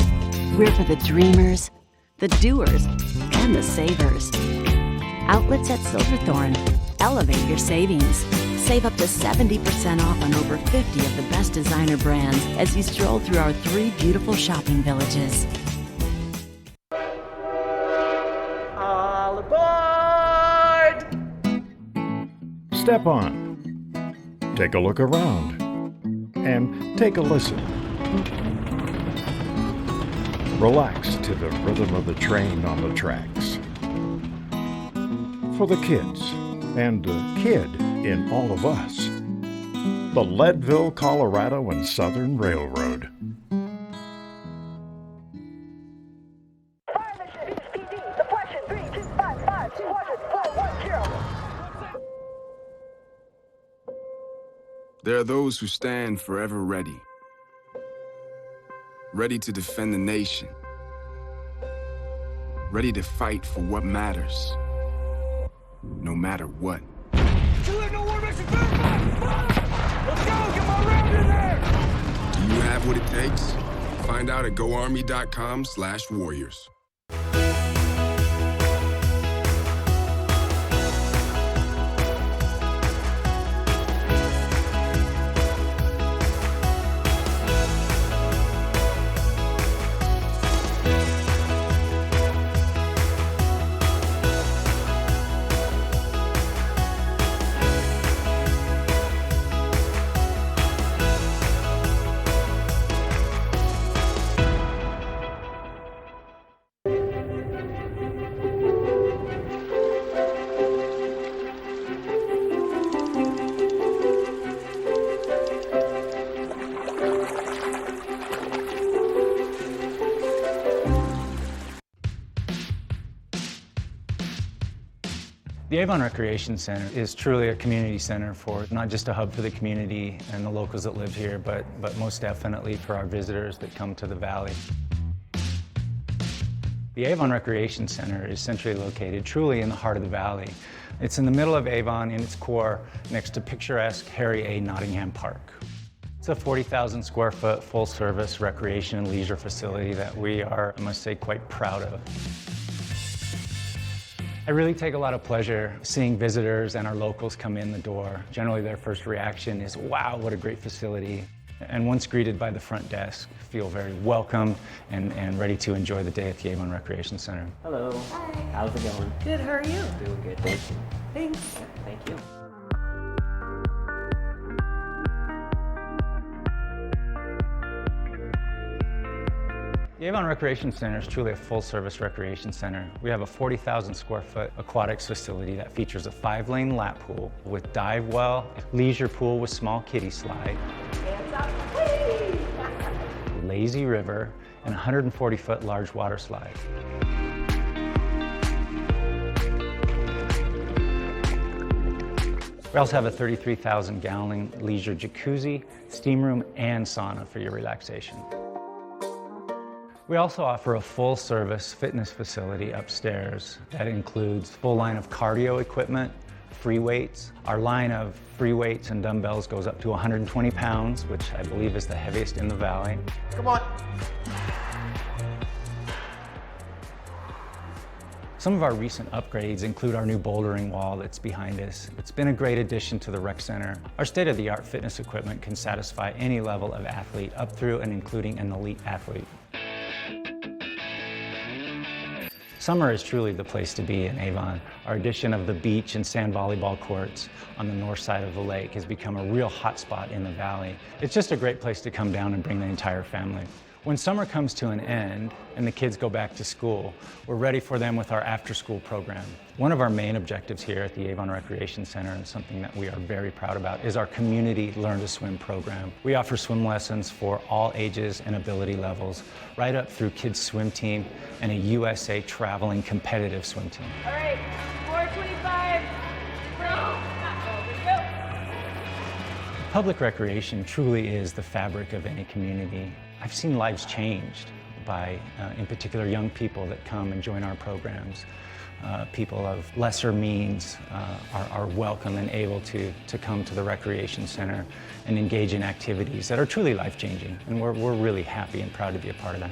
We're for the dreamers, the doers, and the savers. Outlets at Silverthorne. Elevate your savings. Save up to 70% off on over 50 of the best designer brands as you stroll through our 3 beautiful shopping villages. All aboard! Step on. Take a look around. And take a listen. Relax to the rhythm of the train on the tracks. For the kids, and the kid in all of us. The Leadville, Colorado and Southern Railroad. There are those who stand forever ready. Ready to defend the nation. Ready to fight for what matters. No matter what. Do you have what it takes? Find out at goarmy.com/warriors. The Avon Recreation Center is truly a community center for not just a hub for the community and the locals that live here, but most definitely for our visitors that come to the valley. The Avon Recreation Center is centrally located truly in the heart of the valley. It's in the middle of Avon in its core next to picturesque Harry A. Nottingham Park. It's a 40,000 square foot full service recreation and leisure facility that we are, I must say, quite proud of. I really take a lot of pleasure seeing visitors and our locals come in the door. Generally their first reaction is, wow, what a great facility. And once greeted by the front desk, feel very welcome and ready to enjoy the day at the Avon Recreation Center. Hello. Hi. How's it going? Good, how are you? Doing good, thank you. Thanks. Thank you. The Avon Recreation Center is truly a full-service recreation center. We have a 40,000 square foot aquatics facility that features a 5-lane lap pool with dive well, leisure pool with small kiddie slide, lazy river, and 140-foot large water slide. We also have a 33,000-gallon leisure jacuzzi, steam room, and sauna for your relaxation. We also offer a full-service fitness facility upstairs that includes a full line of cardio equipment, free weights. Our line of free weights and dumbbells goes up to 120 pounds, which I believe is the heaviest in the valley. Come on. Some of our recent upgrades include our new bouldering wall that's behind us. It's been a great addition to the rec center. Our state-of-the-art fitness equipment can satisfy any level of athlete up through and including an elite athlete. Summer is truly the place to be in Avon. Our addition of the beach and sand volleyball courts on the north side of the lake has become a real hotspot in the valley. It's just a great place to come down and bring the entire family. When summer comes to an end and the kids go back to school, we're ready for them with our after-school program. One of our main objectives here at the Avon Recreation Center, and something that we are very proud about, is our community Learn to Swim program. We offer swim lessons for all ages and ability levels, right up through kids' swim team and a USA traveling competitive swim team. All right, 425, go. Public recreation truly is the fabric of any community. I've seen lives changed by, in particular, young people that come and join our programs. People of lesser means are welcome and able to come to the Recreation Center and engage in activities that are truly life-changing, and we're really happy and proud to be a part of that.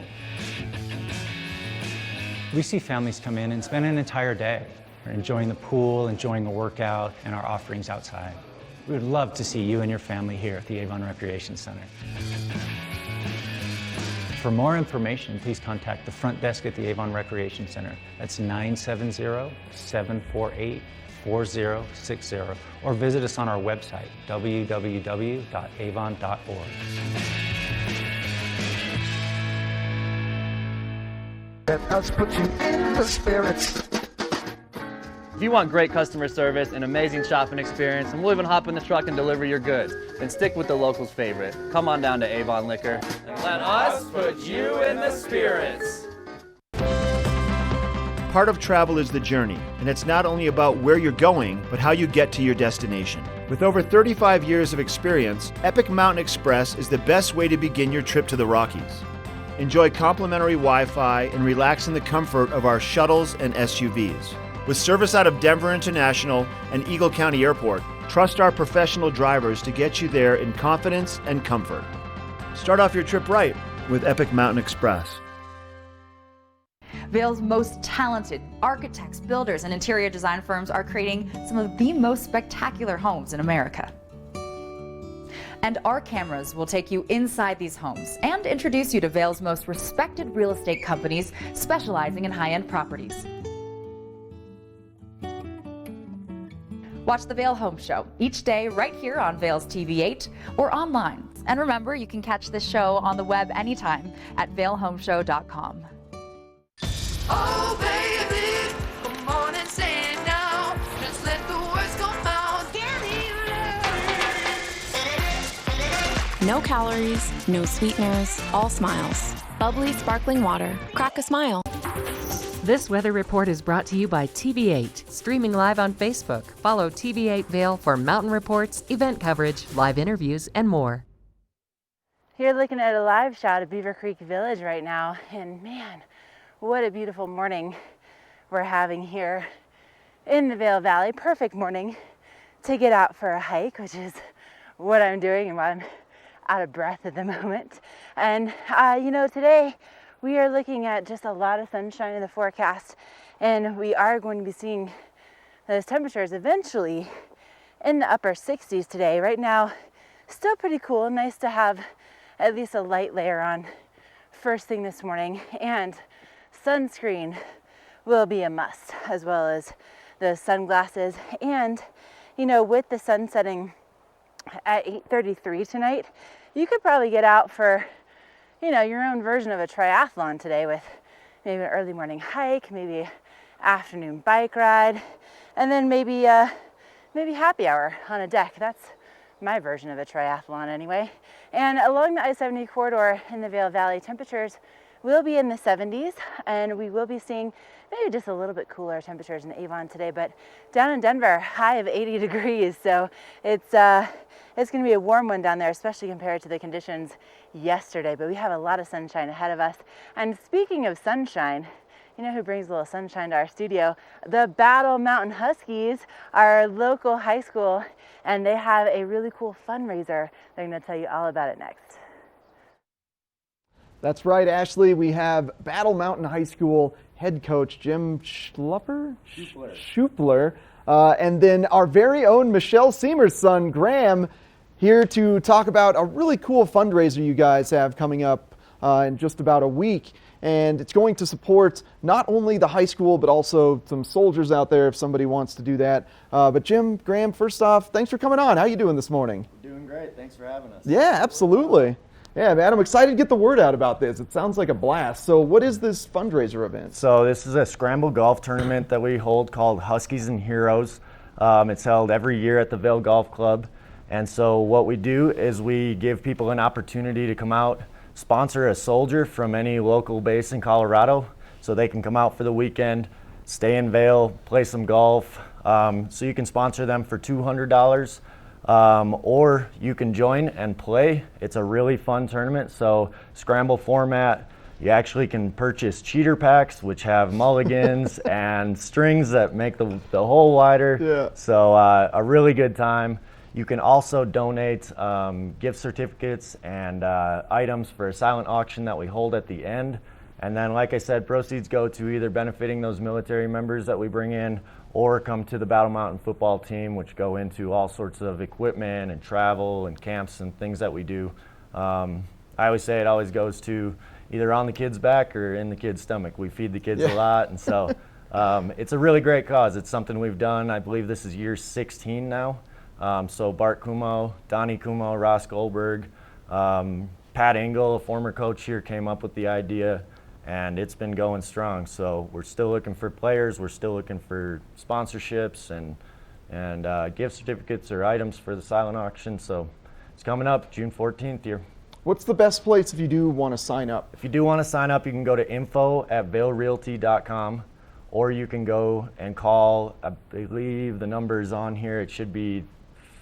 We see families come in and spend an entire day enjoying the pool, enjoying a workout, and our offerings outside. We would love to see you and your family here at the Avon Recreation Center. For more information, please contact the front desk at the Avon Recreation Center. That's 970-748-4060, or visit us on our website, www.avon.org. Let us put you in the spirits. If you want great customer service, an amazing shopping experience, and we'll even hop in the truck and deliver your goods, then stick with the locals' favorite. Come on down to Avon Liquor and let us put you in the spirits. Part of travel is the journey, and it's not only about where you're going, but how you get to your destination. With over 35 years of experience, Epic Mountain Express is the best way to begin your trip to the Rockies. Enjoy complimentary Wi-Fi and relax in the comfort of our shuttles and SUVs. With service out of Denver International and Eagle County Airport, trust our professional drivers to get you there in confidence and comfort. Start off your trip right with Epic Mountain Express. Vail's most talented architects, builders, and interior design firms are creating some of the most spectacular homes in America. And our cameras will take you inside these homes and introduce you to Vail's most respected real estate companies specializing in high-end properties. Watch the Vail Home Show each day right here on Vail's TV8 or online. And remember, you can catch this show on the web anytime at vailhomeshow.com. Oh, baby, come on and say it now. Just let the words come out. No calories, no sweeteners, all smiles. Bubbly, sparkling water. Crack a smile. This weather report is brought to you by TV8, streaming live on Facebook. Follow TV8 Vail for mountain reports, event coverage, live interviews, and more. Here looking at a live shot of Beaver Creek Village right now, and man, what a beautiful morning we're having here in the Vail Valley. Perfect morning to get out for a hike, which is what I'm doing and why I'm out of breath at the moment. And you know, today we are looking at just a lot of sunshine in the forecast, and we are going to be seeing those temperatures eventually in the upper 60s today. Right now, still pretty cool. Nice to have at least a light layer on first thing this morning, and sunscreen will be a must, as well as the sunglasses. And you know, with the sun setting at 8:33 tonight, you could probably get out for, you know, your own version of a triathlon today, with maybe an early morning hike, maybe afternoon bike ride, and then maybe happy hour on a deck. That's my version of a triathlon anyway. And along the I-70 corridor in the Vail Valley, temperatures will be in the 70s, and we will be seeing maybe just a little bit cooler temperatures in Avon today, but down in Denver, high of 80 degrees. So it's going to be a warm one down there, especially compared to the conditions yesterday, but we have a lot of sunshine ahead of us. And speaking of sunshine, You know who brings a little sunshine to our studio? The Battle Mountain Huskies, our local high school, and they have a really cool fundraiser. They're going to tell you all about it next. That's right, Ashley. We have Battle Mountain High School head coach Jim Schupler, and then our very own Michelle Seamer's son, Graham, here to talk about a really cool fundraiser you guys have coming up in just about a week. And it's going to support not only the high school, but also some soldiers out there if somebody wants to do that. But Jim, Graham, first off, thanks for coming on. How you doing this morning? Doing great. Thanks for having us. Yeah, absolutely. Yeah, man, I'm excited to get the word out about this. It sounds like a blast. So what is this fundraiser event? So this is a scramble golf tournament that we hold called Huskies and Heroes. It's held every year at the Vail Golf Club. And so what we do is we give people an opportunity to come out, sponsor a soldier from any local base in Colorado so they can come out for the weekend, stay in Vail, play some golf. So you can sponsor them for $200 or you can join and play. It's a really fun tournament. So scramble format, you actually can purchase cheater packs which have mulligans and strings that make the hole wider. Yeah. So a really good time. You can also donate gift certificates and items for a silent auction that we hold at the end. And then, like I said, proceeds go to either benefiting those military members that we bring in or come to the Battle Mountain football team, which go into all sorts of equipment and travel and camps and things that we do. I always say it always goes to either on the kid's back or in the kid's stomach. We feed the kids a lot, and so it's a really great cause. It's something we've done. I believe this is year 16 now. So Bart Kumo, Donnie Kumo, Ross Goldberg, Pat Engel, a former coach here, came up with the idea, and it's been going strong. So we're still looking for players. We're still looking for sponsorships and gift certificates or items for the silent auction. So it's coming up June 14th here. What's the best place if you do want to sign up? If you do want to sign up, you can go to info@vailrealty.com, or you can go and call, I believe the number is on here, it should be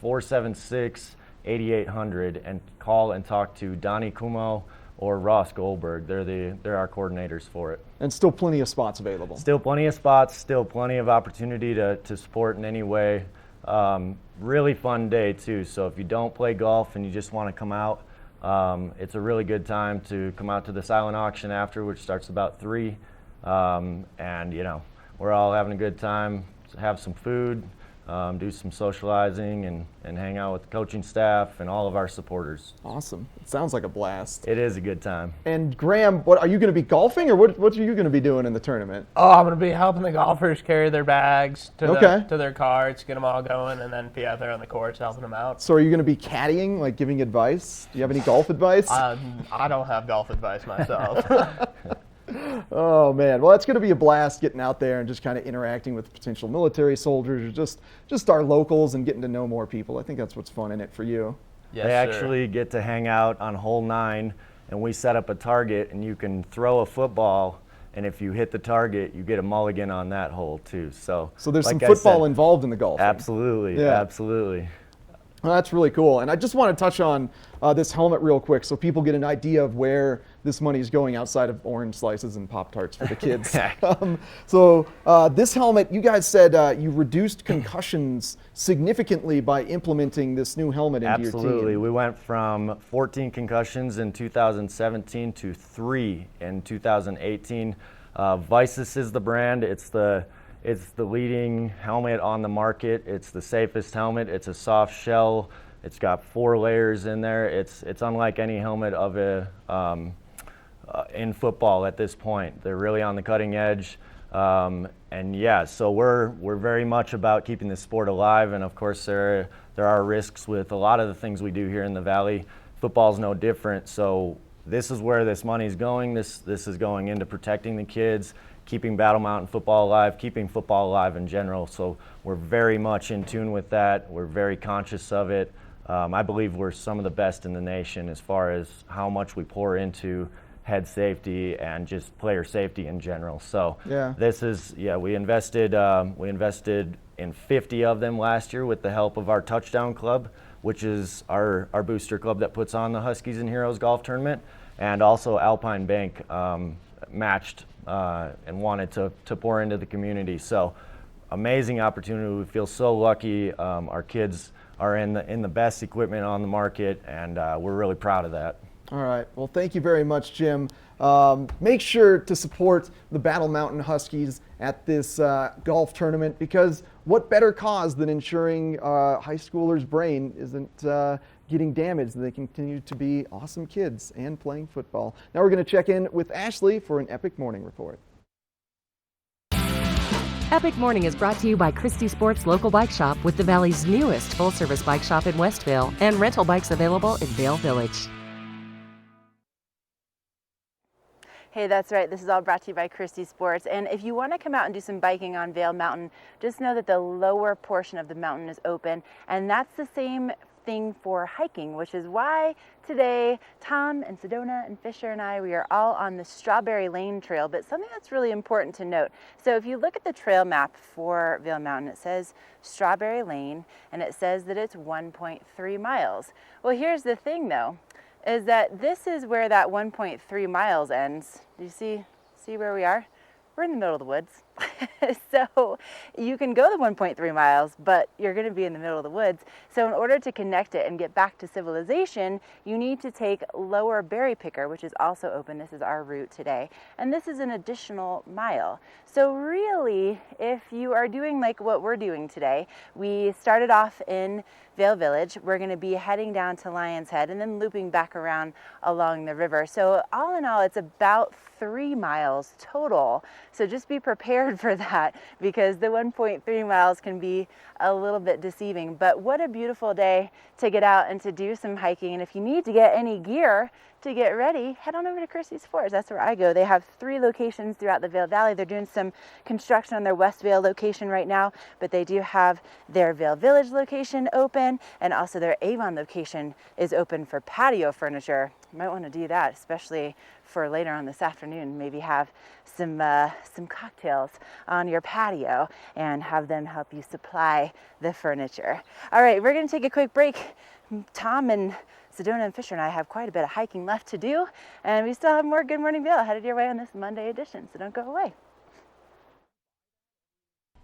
476-8800, and call and talk to Donnie Kumo or Ross Goldberg. They're our coordinators for it. And still plenty of spots available. Still plenty of spots, still plenty of opportunity to support in any way. Really fun day too, so if you don't play golf and you just want to come out, it's a really good time to come out to the silent auction after, which starts about 3. And you know, we're all having a good time, have some food, do some socializing and hang out with the coaching staff and all of our supporters. Awesome. It sounds like a blast. It is a good time. And Graham, what are you going to be golfing, or what are you going to be doing in the tournament? Oh, I'm going to be helping the golfers carry their bags Okay. to their carts, get them all going, and then be out there on the courts helping them out. So are you going to be caddying, like giving advice? Do you have any golf advice? I don't have golf advice myself. Oh man, well, it's going to be a blast getting out there and just kind of interacting with potential military soldiers or just our locals and getting to know more people. I think that's what's fun in it for you. Yes, they actually get to hang out on hole 9, and we set up a target, and you can throw a football, and if you hit the target, you get a mulligan on that hole too. So there's like some football involved in the golf. Absolutely, yeah. Absolutely. Well, that's really cool. And I just want to touch on this helmet real quick so people get an idea of where this money is going outside of orange slices and Pop-Tarts for the kids. So this helmet, you guys said you reduced concussions significantly by implementing this new helmet into your team. Absolutely. We went from 14 concussions in 2017 to 3 in 2018. Visus is the brand. It's the leading helmet on the market. It's the safest helmet. It's a soft shell. It's got 4 layers in there. It's unlike any helmet of in football at this point. They're really on the cutting edge. And yeah, so we're very much about keeping the sport alive. And of course, there are risks with a lot of the things we do here in the Valley. Football's no different. So this is where this money's going. This is going into protecting the kids, keeping Battle Mountain football alive, keeping football alive in general. So we're very much in tune with that. We're very conscious of it. I believe we're some of the best in the nation as far as how much we pour into head safety and just player safety in general. So yeah. This is, we invested in 50 of them last year with the help of our Touchdown Club, which is our booster club that puts on the Huskies and Heroes golf tournament, and also Alpine Bank matched and wanted to pour into the community. So amazing opportunity. We feel so lucky. Our kids are in the best equipment on the market, and we're really proud of that. All right. Well, thank you very much, Jim. Make sure to support the Battle Mountain Huskies at this golf tournament, because what better cause than ensuring high schoolers' brain isn't getting damaged and they continue to be awesome kids and playing football. Now we're going to check in with Ashley for an Epic Morning Report. Epic Morning is brought to you by Christie Sports Local Bike Shop, with the Valley's newest full-service bike shop in Westvale and rental bikes available in Vale Village. Hey, that's right. This is all brought to you by Christie Sports. And if you want to come out and do some biking on Vail Mountain, just know that the lower portion of the mountain is open. And that's the same thing for hiking, which is why today Tom and Sedona and Fisher and I, we are all on the Strawberry Lane Trail. But something that's really important to note. So if you look at the trail map for Vail Mountain, it says Strawberry Lane, and it says that it's 1.3 miles. Well, here's the thing though, is that this is where that 1.3 miles ends. Do you see where we are? We're in the middle of the woods. So you can go the 1.3 miles, but you're going to be in the middle of the woods. So in order to connect it and get back to civilization, you need to take Lower Berry Picker, which is also open. This is our route today. And this is an additional mile. So really, if you are doing like what we're doing today, we started off in Vale Village. We're going to be heading down to Lion's Head and then looping back around along the river. So all in all, it's about 3 miles total. So just be prepared for that, because the 1.3 miles can be a little bit deceiving. But what a beautiful day to get out and to do some hiking. And if you need to get any gear to get ready, head on over to Christie Sports. That's where I go. They have 3 locations throughout the Vail Valley. They're doing some construction on their West Vail location right now, but they do have their Vail Village location open, and also their Avon location is open for patio furniture. You might want to do that, especially for later on this afternoon. Maybe have some cocktails on your patio and have them help you supply the furniture. All right, we're going to take a quick break. Tom and Sedona and Fisher and I have quite a bit of hiking left to do, and we still have more Good Morning Vail headed your way on this Monday edition, so don't go away.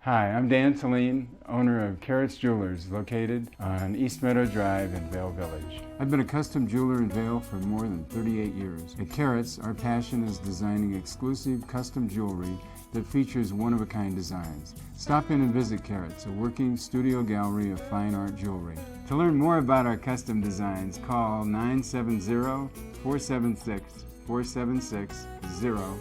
Hi, I'm Dan Saline, owner of Carrots Jewelers, located on East Meadow Drive in Vail Village. I've been a custom jeweler in Vail for more than 38 years. At Carrots, our passion is designing exclusive custom jewelry that features one-of-a-kind designs. Stop in and visit Carrots, a working studio gallery of fine art jewelry. To learn more about our custom designs, call 970-476-4760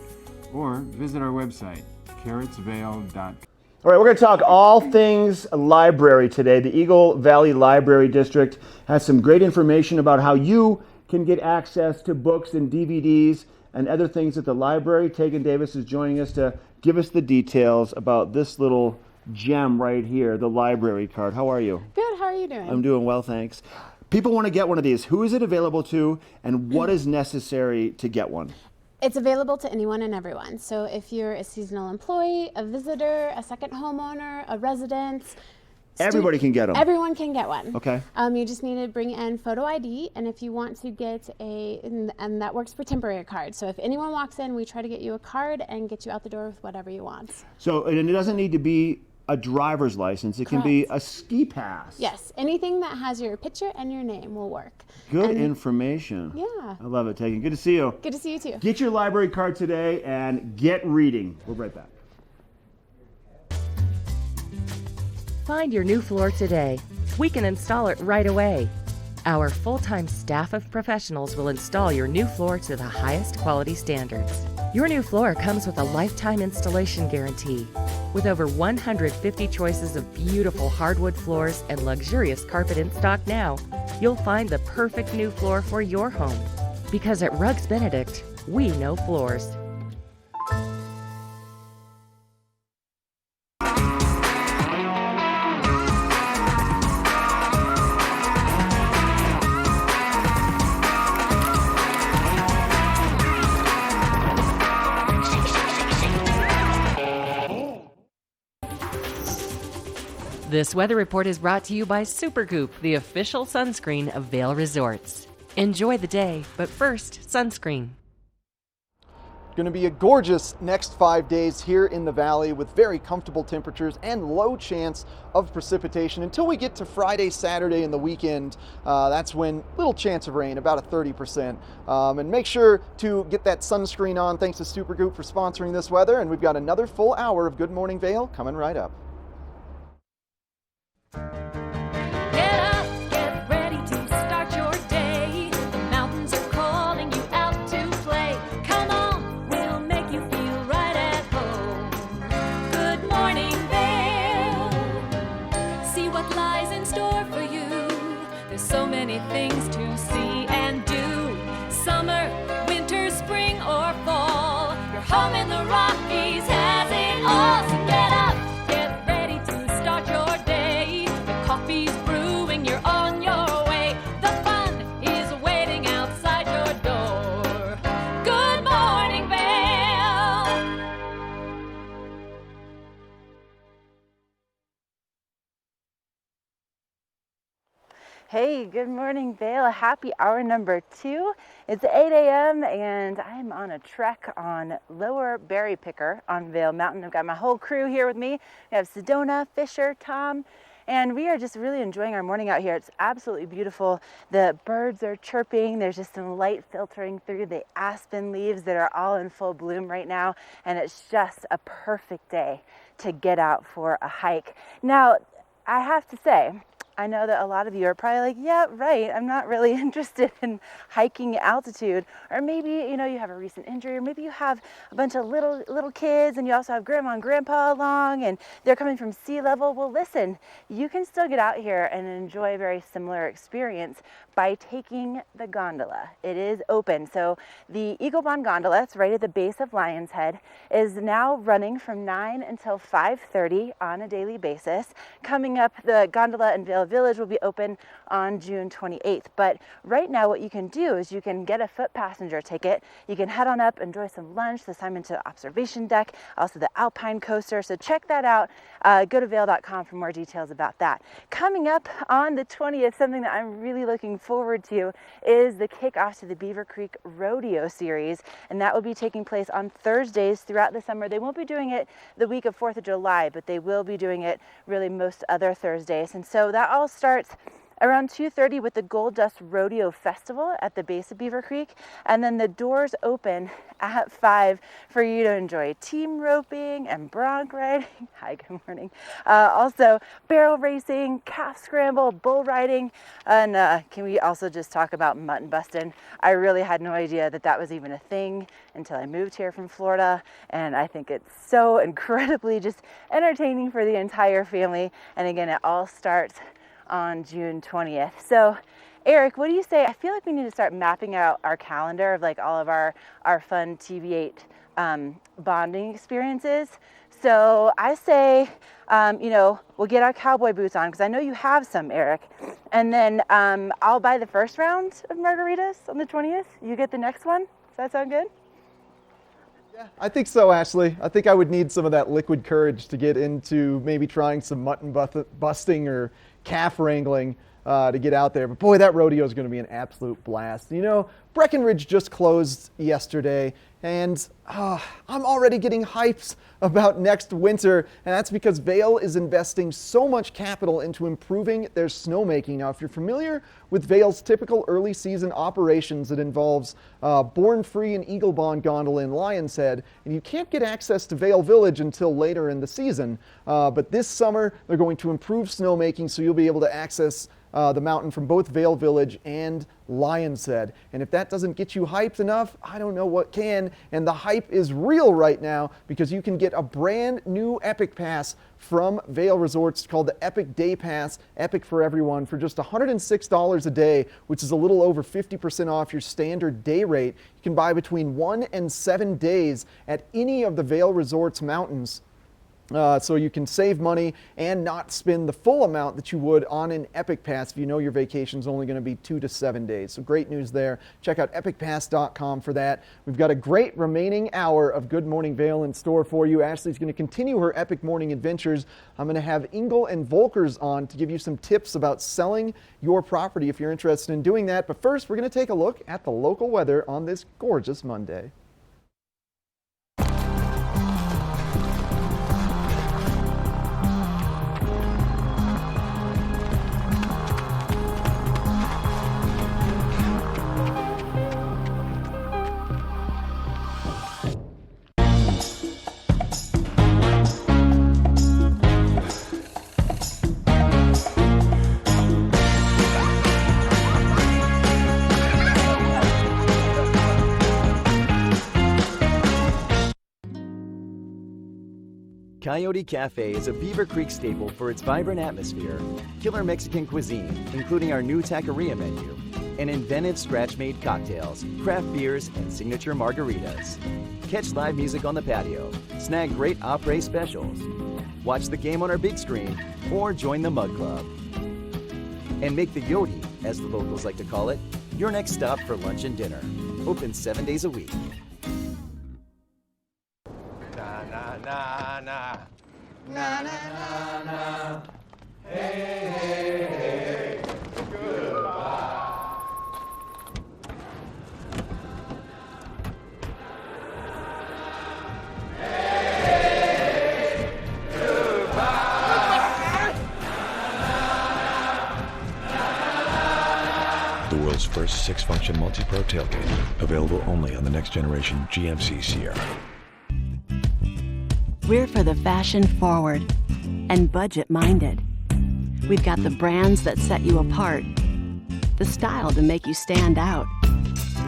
or visit our website, carrotsvale.com. All right, we're going to talk all things library today. The Eagle Valley Library District has some great information about how you can get access to books and DVDs and other things at the library. Tegan Davis is joining us to give us the details about this little gem right here, the library card. How are you? Good, how are you doing? I'm doing well, thanks. People want to get one of these. Who is it available to, and what is necessary to get one? It's available to anyone and everyone. So if you're a seasonal employee, a visitor, a second homeowner, a resident, Everybody can get them. Everyone can get one. Okay. You just need to bring in photo ID, and if you want to get and that works for temporary cards. So if anyone walks in, we try to get you a card and get you out the door with whatever you want. So, and it doesn't need to be a driver's license. It can be a ski pass. Yes, anything that has your picture and your name will work. Good information. Yeah. I love it, Tegan. Good to see you. Good to see you too. Get your library card today and get reading. We'll be right back. Find your new floor today. We can install it right away. Our full-time staff of professionals will install your new floor to the highest quality standards. Your new floor comes with a lifetime installation guarantee. With over 150 choices of beautiful hardwood floors and luxurious carpet in stock now, you'll find the perfect new floor for your home. Because at Rugs Benedict, we know floors. This weather report is brought to you by Supergoop, the official sunscreen of Vail Resorts. Enjoy the day, but first, sunscreen. Going to be a gorgeous next 5 days here in the valley with very comfortable temperatures and low chance of precipitation until we get to Friday, Saturday, and the weekend. That's when little chance of rain, about a 30%. And make sure to get that sunscreen on. Thanks to Supergoop for sponsoring this weather. And we've got another full hour of Good Morning Vail coming right up. Things to see and do. Summer, winter, spring, or fall. Your home in the Rockies has it all. So get up, get ready to start your day. The coffee's brewing, you're on your way. The fun is waiting outside your door. Good morning, Vail. Hey, good morning, Vail. Happy hour number 2. It's 8 a.m. and I'm on a trek on Lower Berry Picker on Vail Mountain. I've got my whole crew here with me. We have Sedona, Fisher, Tom, and we are just really enjoying our morning out here. It's absolutely beautiful. The birds are chirping. There's just some light filtering through the aspen leaves that are all in full bloom right now, and it's just a perfect day to get out for a hike. Now, I have to say, I know that a lot of you are probably like, yeah, right, I'm not really interested in hiking altitude. Or maybe, you know, you have a recent injury, or maybe you have a bunch of little kids and you also have grandma and grandpa along and they're coming from sea level. Well, listen, you can still get out here and enjoy a very similar experience by taking the gondola. It is open. So the Eagle Bond gondola, it's right at the base of Lion's Head, is now running from 9 until 5:30 on a daily basis. Coming up, the gondola in Vail Village will be open on June 28th. But right now what you can do is you can get a foot passenger ticket. You can head on up, enjoy some lunch, the Simon to Observation Deck, also the Alpine Coaster. So check that out. Go to vail.com for more details about that. Coming up on the 20th, something that I'm really looking forward to is the kickoff to the Beaver Creek Rodeo Series, and that will be taking place on Thursdays throughout the summer. They won't be doing it the week of 4th of July, but they will be doing it really most other Thursdays. And so that all starts around 2:30 with the Gold Dust Rodeo Festival at the base of Beaver Creek, and then the doors open at 5 for you to enjoy team roping and bronc riding. Hi, good morning. Also barrel racing, calf scramble, bull riding, and can we also just talk about mutton busting? I really had no idea that that was even a thing until I moved here from Florida, and I think it's so incredibly just entertaining for the entire family. And again, it all starts on June 20th. So Eric, what do you say? I feel like we need to start mapping out our calendar of like all of our fun TV8 bonding experiences. So I say, you know, we'll get our cowboy boots on because I know you have some, Eric. And then I'll buy the first round of margaritas on the 20th. You get the next one. Does that sound good? Yeah, I think so, Ashley. I think I would need some of that liquid courage to get into maybe trying some mutton busting or calf wrangling to get out there. But boy, that rodeo is going to be an absolute blast. You know, Breckenridge just closed yesterday, and I'm already getting hypes about next winter, and that's because Vail is investing so much capital into improving their snowmaking. Now, if you're familiar with Vail's typical early season operations, it involves Born Free and Eagle Bond gondola in Lion's Head, and you can't get access to Vail Village until later in the season. But this summer, they're going to improve snowmaking, so you'll be able to access the mountain from both Vail Village and Lion's Head. And if that doesn't get you hyped enough, I don't know what can. And the hype is real right now because you can get a brand new Epic Pass from Vail Resorts called the Epic Day Pass, Epic for everyone, for just $106 a day, which is a little over 50% off your standard day rate. You can buy between 1 and 7 days at any of the Vail Resorts mountains. So you can save money and not spend the full amount that you would on an Epic Pass if you know your vacation is only going to be 2 to 7 days. So great news there. Check out epicpass.com for that. We've got a great remaining hour of Good Morning Vail in store for you. Ashley's going to continue her epic morning adventures. I'm going to have Ingle and Volkers on to give you some tips about selling your property if you're interested in doing that. But first, we're going to take a look at the local weather on this gorgeous Monday. Coyote Cafe is a Beaver Creek staple for its vibrant atmosphere, killer Mexican cuisine, including our new taqueria menu, and inventive scratch-made cocktails, craft beers, and signature margaritas. Catch live music on the patio, snag great après specials, watch the game on our big screen, or join the Mug Club. And make the Yodi, as the locals like to call it, your next stop for lunch and dinner. Open 7 days a week. Na na na na. Na na na na. Hey, hey, hey. Goodbye. The world's first 6-function multi-pro tailgate, available only on the next generation GMC Sierra. We're for the fashion forward and budget minded. We've got the brands that set you apart, the style to make you stand out,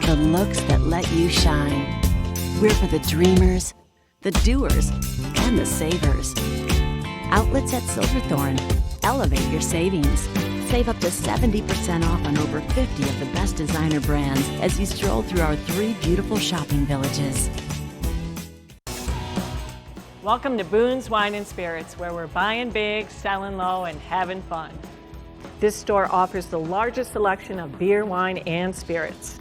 the looks that let you shine. We're for the dreamers, the doers, and the savers. Outlets at Silverthorne. Elevate your savings. Save up to 70% off on over 50 of the best designer brands as you stroll through our 3 beautiful shopping villages. Welcome to Boone's Wine and Spirits, where we're buying big, selling low, and having fun. This store offers the largest selection of beer, wine, and spirits.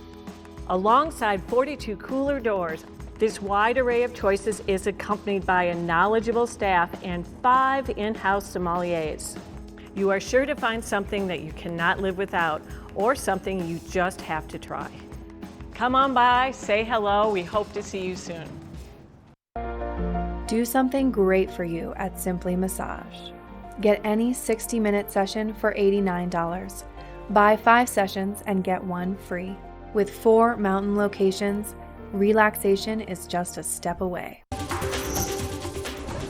Alongside 42 cooler doors, this wide array of choices is accompanied by a knowledgeable staff and 5 in-house sommeliers. You are sure to find something that you cannot live without, or something you just have to try. Come on by, say hello, we hope to see you soon. Do something great for you at Simply Massage. Get any 60-minute session for $89. Buy 5 sessions and get 1 free. With 4 mountain locations, relaxation is just a step away.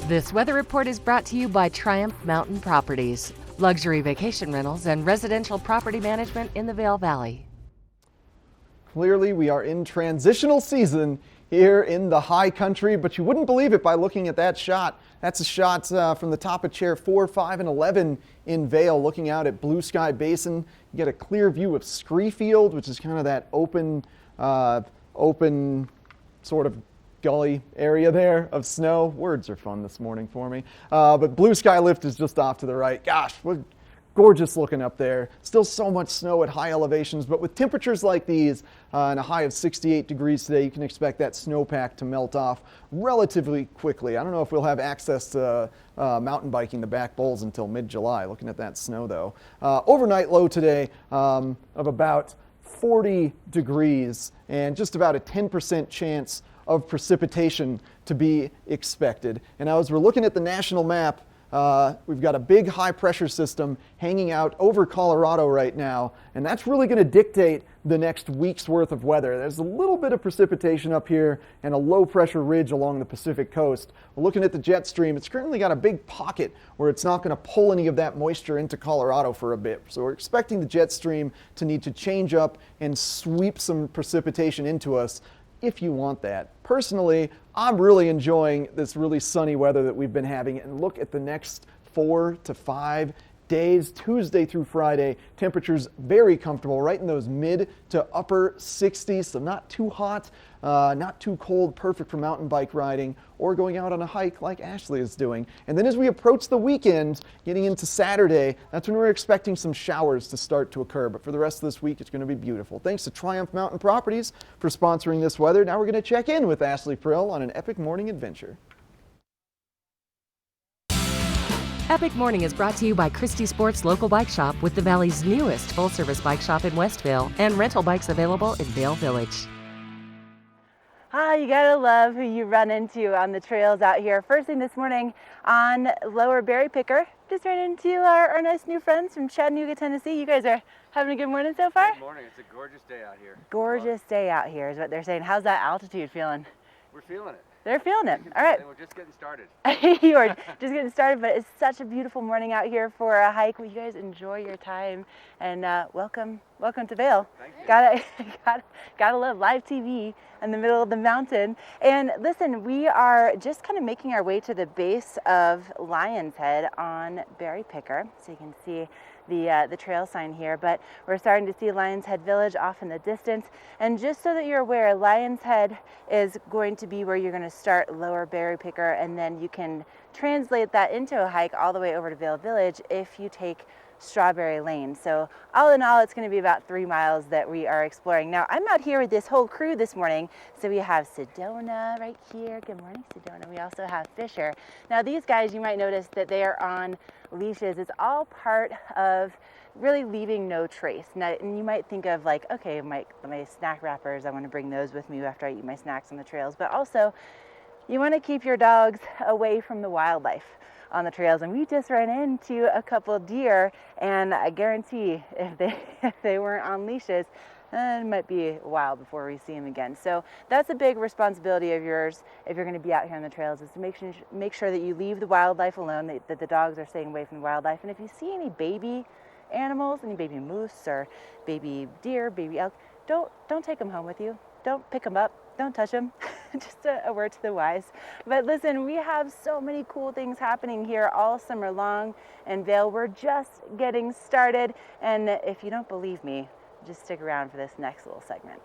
This weather report is brought to you by Triumph Mountain Properties, luxury vacation rentals and residential property management in the Vail Valley. Clearly, we are in transitional season here in the high country, but you wouldn't believe it by looking at that shot. That's a shot from the top of chair 4, 5, and 11 in Vail, looking out at Blue Sky Basin. You get a clear view of Screefield, which is kind of that open sort of gully area there of snow. Words are fun this morning for me. But Blue Sky Lift is just off to the right. Gosh, what gorgeous looking up there. Still so much snow at high elevations, but with temperatures like these and a high of 68 degrees today, you can expect that snowpack to melt off relatively quickly. I don't know if we'll have access to mountain biking the back bowls until mid-July, looking at that snow though. Overnight low today of about 40 degrees and just about a 10% chance of precipitation to be expected. And as we're looking at the national map, we've got a big high pressure system hanging out over Colorado right now, and that's really going to dictate the next week's worth of weather. There's a little bit of precipitation up here and a low pressure ridge along the Pacific coast. We're looking at the jet stream. It's currently got a big pocket where it's not going to pull any of that moisture into Colorado for a bit. So we're expecting the jet stream to need to change up and sweep some precipitation into us if you want that. Personally, I'm really enjoying this really sunny weather that we've been having, and look at the next 4 to 5 days, Tuesday through Friday. Temperatures very comfortable, right in those mid to upper 60s, so not too hot, not too cold, perfect for mountain bike riding or going out on a hike like Ashley is doing. And then as we approach the weekend, getting into Saturday, that's when we're expecting some showers to start to occur. But for the rest of this week, it's going to be beautiful. Thanks to Triumph Mountain Properties for sponsoring this weather. Now we're going to check in with Ashley Prill on an epic morning adventure. Epic Morning is brought to you by Christie Sports Local Bike Shop, with the Valley's newest full-service bike shop in Westvale and rental bikes available in Vail Village. You gotta love who you run into on the trails out here. First thing this morning on Lower Berry Picker, just ran into our nice new friends from Chattanooga, Tennessee. You guys are having a good morning so far? Good morning. It's a gorgeous day out here. Gorgeous day out here is what they're saying. How's that altitude feeling? We're feeling it. They're feeling it. All right. We're just getting started. You are just getting started, but it's such a beautiful morning out here for a hike. Will you guys enjoy your time? And welcome to Vail. Thank you. Gotta love live TV in the middle of the mountain. And listen, we are just kind of making our way to the base of Lion's Head on Berry Picker, so you can see the trail sign here, but we're starting to see Lion's Head Village off in the distance. And just so that you're aware, Lion's Head is going to be where you're going to start Lower Berry Picker, and then you can translate that into a hike all the way over to Vail Village if you take Strawberry Lane. So all in all, it's going to be about 3 miles that we are exploring. Now, I'm out here with this whole crew this morning. So we have Sedona right here. Good morning, Sedona. We also have Fisher. Now, these guys, you might notice that they are on leashes. It's all part of really leaving no trace. Now, and you might think of like, okay, my snack wrappers, I want to bring those with me after I eat my snacks on the trails. But also, you want to keep your dogs away from the wildlife on the trails. And we just ran into a couple of deer, and I guarantee if they weren't on leashes, it might be a while before we see them again. So that's a big responsibility of yours if you're going to be out here on the trails, is to make sure that you leave the wildlife alone, that the dogs are staying away from the wildlife. And if you see any baby animals, any baby moose or baby deer, baby elk, don't take them home with you. Don't pick them up. Don't touch them. Just a word to the wise. But listen, we have so many cool things happening here all summer long in Vail. We're just getting started. And if you don't believe me, just stick around for this next little segment.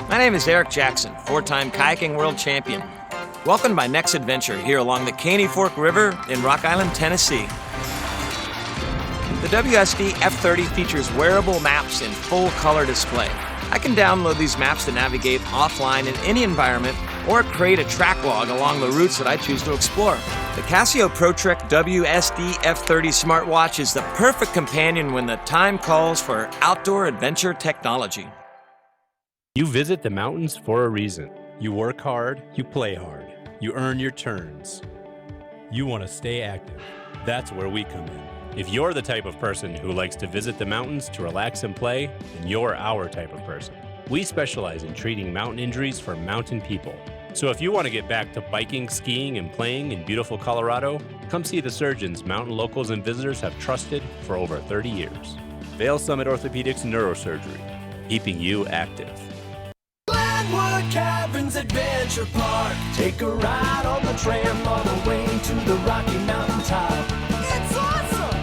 My name is Eric Jackson, 4-time kayaking world champion. Welcome to my next adventure here along the Caney Fork River in Rock Island, Tennessee. The WSD F30 features wearable maps in full color display. I can download these maps to navigate offline in any environment or create a track log along the routes that I choose to explore. The Casio ProTrek WSD F30 smartwatch is the perfect companion when the time calls for outdoor adventure technology. You visit the mountains for a reason. You work hard, you play hard, you earn your turns. You want to stay active. That's where we come in. If you're the type of person who likes to visit the mountains to relax and play, then you're our type of person. We specialize in treating mountain injuries for mountain people. So if you want to get back to biking, skiing, and playing in beautiful Colorado, come see the surgeons mountain locals and visitors have trusted for over 30 years. Vail Summit Orthopedics Neurosurgery, keeping you active. Glenwood Caverns Adventure Park. Take a ride on the tram all the way to the Rocky Mountain top. It's awesome!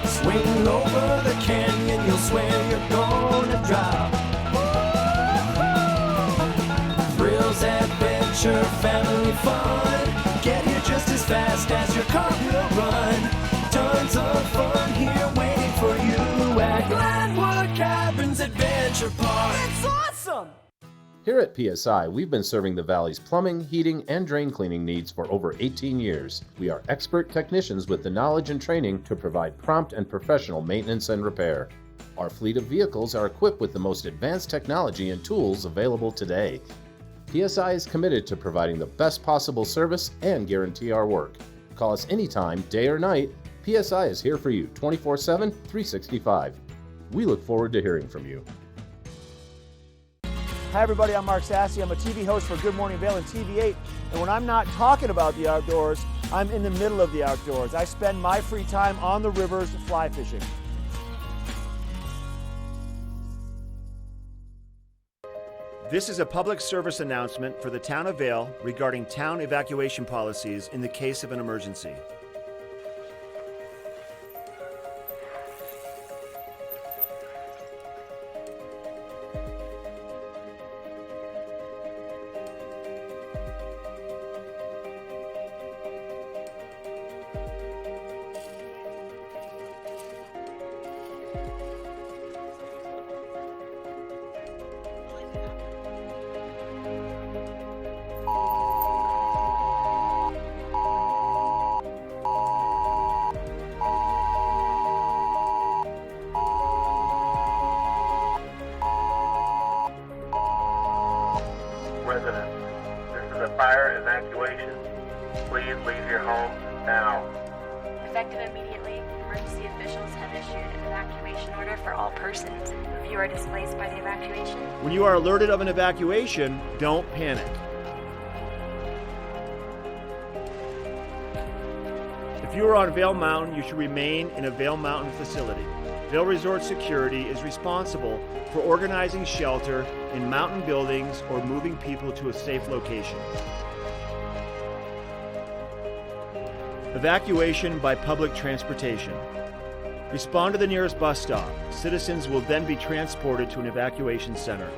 Swing over the canyon, you'll swear you're gonna drop. Thrills, adventure, family fun. Get here just as fast as your car will run. Tons of fun here waiting for you at Glenwood Caverns Adventure Park. It's awesome! Here at PSI, we've been serving the Valley's plumbing, heating, and drain cleaning needs for over 18 years. We are expert technicians with the knowledge and training to provide prompt and professional maintenance and repair. Our fleet of vehicles are equipped with the most advanced technology and tools available today. PSI is committed to providing the best possible service and guarantee our work. Call us anytime, day or night. PSI is here for you 24/7, 365. We look forward to hearing from you. Hi everybody, I'm Mark Sassy. I'm a TV host for Good Morning Vail and TV8. And when I'm not talking about the outdoors, I'm in the middle of the outdoors. I spend my free time on the rivers fly fishing. This is a public service announcement for the town of Vail regarding town evacuation policies in the case of an emergency. Residents, this is a fire evacuation. Please leave your home now. Effective immediately, emergency officials have issued an evacuation order for all persons. If you are displaced by the evacuation, When you are alerted of an evacuation, don't panic. If you are on Vail Mountain, you should remain in a Vail Mountain facility. Vail Resort Security is responsible for organizing shelter in mountain buildings or moving people to a safe location. Evacuation by public transportation. Respond to the nearest bus stop. Citizens will then be transported to an evacuation center.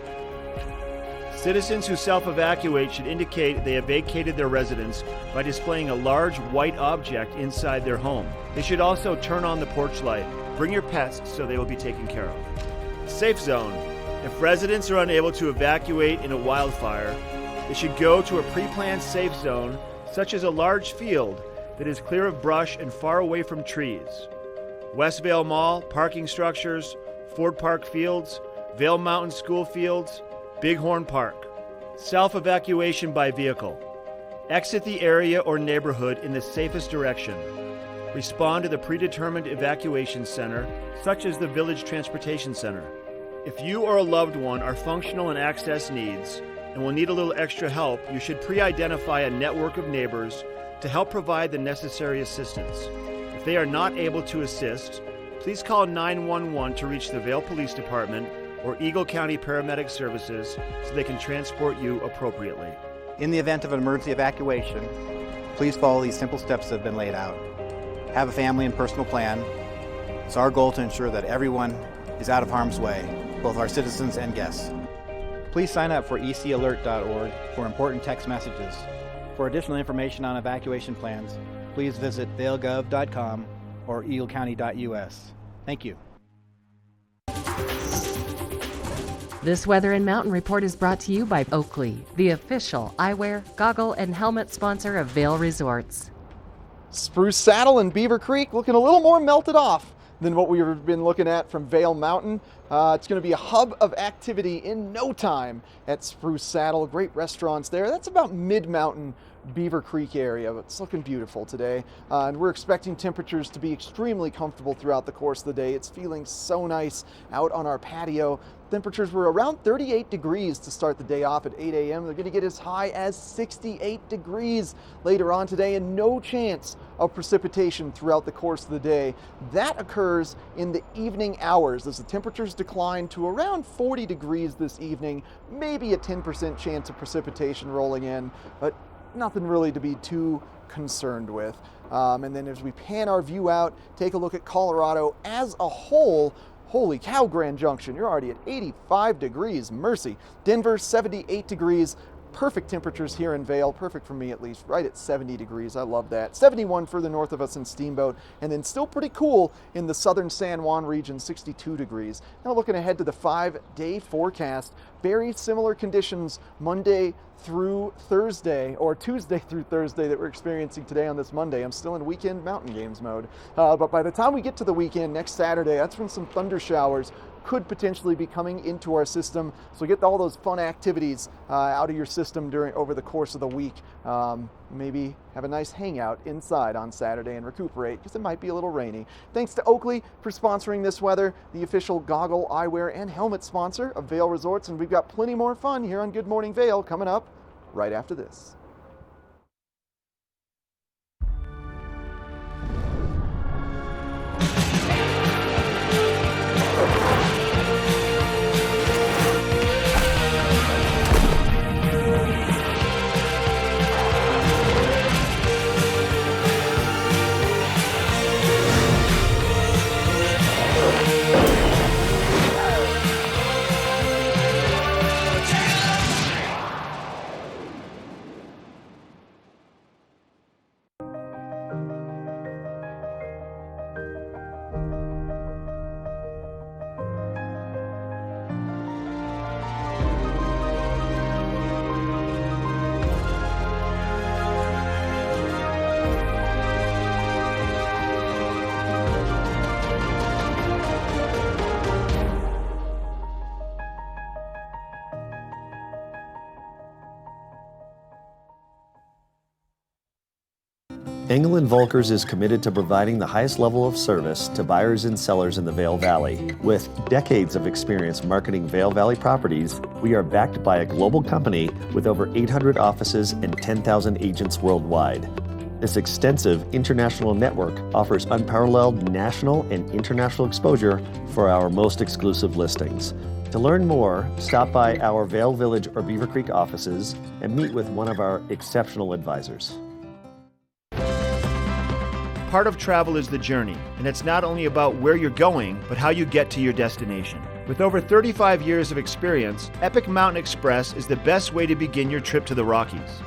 Citizens who self-evacuate should indicate they have vacated their residence by displaying a large white object inside their home. They should also turn on the porch light. Bring your pets so they will be taken care of. Safe zone. If residents are unable to evacuate in a wildfire, they should go to a pre-planned safe zone, such as a large field that is clear of brush and far away from trees. West Vail Mall, parking structures, Ford Park Fields, Vail Mountain School Fields, Bighorn Park. Self-evacuation by vehicle. Exit the area or neighborhood in the safest direction. Respond to the predetermined evacuation center, such as the Village Transportation Center. If you or a loved one are functional and access needs and will need a little extra help, you should pre-identify a network of neighbors to help provide the necessary assistance. If they are not able to assist, please call 911 to reach the Vail Police Department or Eagle County Paramedic Services so they can transport you appropriately. In the event of an emergency evacuation, please follow these simple steps that have been laid out. Have a family and personal plan. It's our goal to ensure that everyone is out of harm's way, both our citizens and guests. Please sign up for ecalert.org for important text messages. For additional information on evacuation plans, please visit vailgov.com or eaglecounty.us. Thank you. This Weather and Mountain Report is brought to you by Oakley, the official eyewear, goggle, and helmet sponsor of Vail Resorts. Spruce Saddle and Beaver Creek looking a little more melted off than what we've been looking at from Vail Mountain. It's going to be a hub of activity in no time at Spruce Saddle. Great restaurants there. That's about mid-mountain Beaver Creek area. It's looking beautiful today. And we're expecting temperatures to be extremely comfortable throughout the course of the day. It's feeling so nice out on our patio. Temperatures were around 38 degrees to start the day off at 8 a.m. They're going to get as high as 68 degrees later on today, and no chance of precipitation throughout the course of the day. That occurs in the evening hours as the temperatures decline to around 40 degrees this evening, maybe a 10% chance of precipitation rolling in, but nothing really to be too concerned with. And then as we pan our view out, take a look at Colorado as a whole. Holy cow, Grand Junction, you're already at 85 degrees, mercy. Denver, 78 degrees. Perfect temperatures here in Vail, perfect for me at least, right at 70 degrees. I love that. 71 further north of us in Steamboat, and then still pretty cool in the southern San Juan region, 62 degrees. Now looking ahead to the 5-day forecast, very similar conditions Monday through Thursday, or Tuesday through Thursday that we're experiencing today on this Monday. I'm still in weekend mountain games mode. But by the time we get to the weekend, next Saturday, that's when some thunder showers could potentially be coming into our system. So get all those fun activities out of your system over the course of the week. Maybe have a nice hangout inside on Saturday and recuperate, because it might be a little rainy. Thanks to Oakley for sponsoring this weather, the official goggle, eyewear, and helmet sponsor of Vail Resorts. And we've got plenty more fun here on Good Morning Vail coming up right after this. Engel & Volkers is committed to providing the highest level of service to buyers and sellers in the Vail Valley. With decades of experience marketing Vail Valley properties, we are backed by a global company with over 800 offices and 10,000 agents worldwide. This extensive international network offers unparalleled national and international exposure for our most exclusive listings. To learn more, stop by our Vail Village or Beaver Creek offices and meet with one of our exceptional advisors. Part of travel is the journey, and it's not only about where you're going, but how you get to your destination. With over 35 years of experience, Epic Mountain Express is the best way to begin your trip to the Rockies.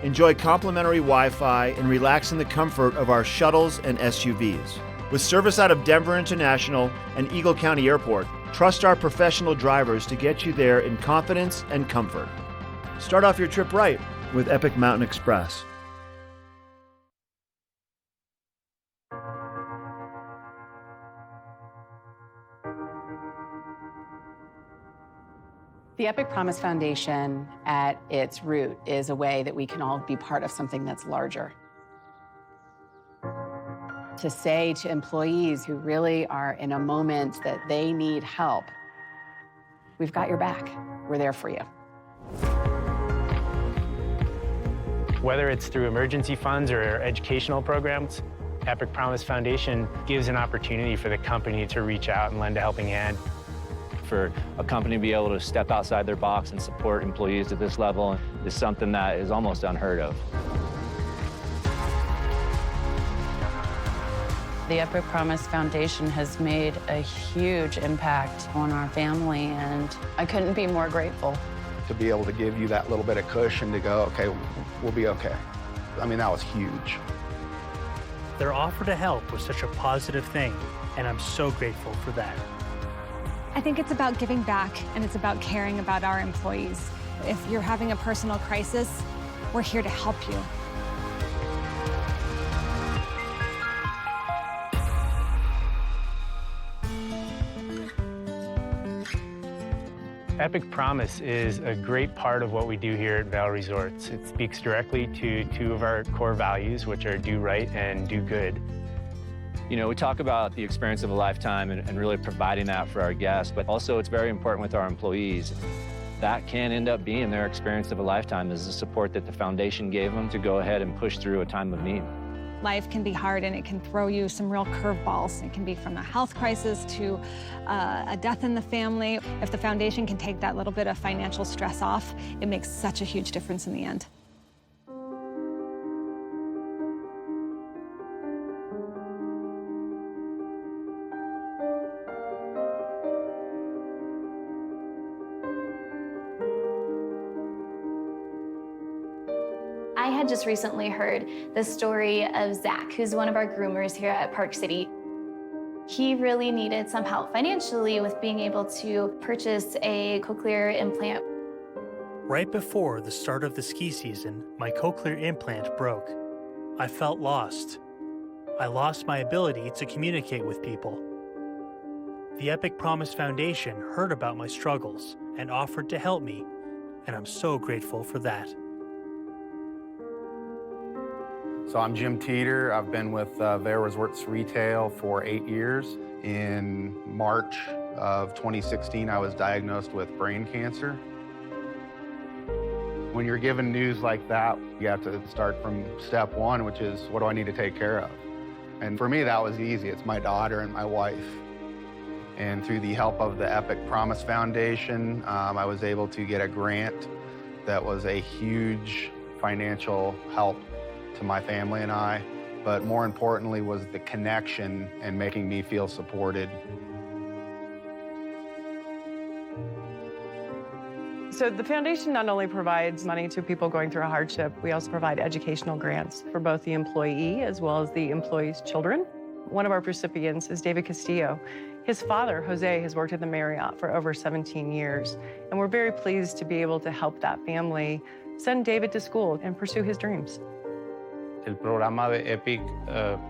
Enjoy complimentary Wi-Fi and relax in the comfort of our shuttles and SUVs. With service out of Denver International and Eagle County Airport, trust our professional drivers to get you there in confidence and comfort. Start off your trip right with Epic Mountain Express. The Epic Promise Foundation, at its root, is a way that we can all be part of something that's larger. To say to employees who really are in a moment that they need help, we've got your back. We're there for you. Whether it's through emergency funds or educational programs, Epic Promise Foundation gives an opportunity for the company to reach out and lend a helping hand. For a company to be able to step outside their box and support employees at this level is something that is almost unheard of. The Epic Promise Foundation has made a huge impact on our family, and I couldn't be more grateful. To be able to give you that little bit of cushion to go, okay, we'll be okay. I mean, that was huge. Their offer to help was such a positive thing, and I'm so grateful for that. I think it's about giving back, and it's about caring about our employees. If you're having a personal crisis, we're here to help you. Epic Promise is a great part of what we do here at Vail Resorts. It speaks directly to two of our core values, which are do right and do good. You know, we talk about the experience of a lifetime and really providing that for our guests, but also it's very important with our employees. That can end up being their experience of a lifetime, is the support that the foundation gave them to go ahead and push through a time of need. Life can be hard, and it can throw you some real curveballs. It can be from a health crisis to a death in the family. If the foundation can take that little bit of financial stress off, it makes such a huge difference in the end. had just recently heard the story of Zach, who's one of our groomers here at Park City. He really needed some help financially with being able to purchase a cochlear implant. Right before the start of the ski season, my cochlear implant broke. I felt lost. I lost my ability to communicate with people. The Epic Promise Foundation heard about my struggles and offered to help me, and I'm so grateful for that. So I'm Jim Teeter. I've been with Vail Resorts Retail for 8 years. In March of 2016, I was diagnosed with brain cancer. When you're given news like that, you have to start from step one, which is, what do I need to take care of? And for me, that was easy. It's my daughter and my wife. And through the help of the Epic Promise Foundation, I was able to get a grant that was a huge financial help to my family and I, but more importantly was the connection and making me feel supported. So the foundation not only provides money to people going through a hardship, we also provide educational grants for both the employee as well as the employee's children. One of our recipients is David Castillo. His father, Jose, has worked at the Marriott for over 17 years, and we're very pleased to be able to help that family send David to school and pursue his dreams. El programa de Epic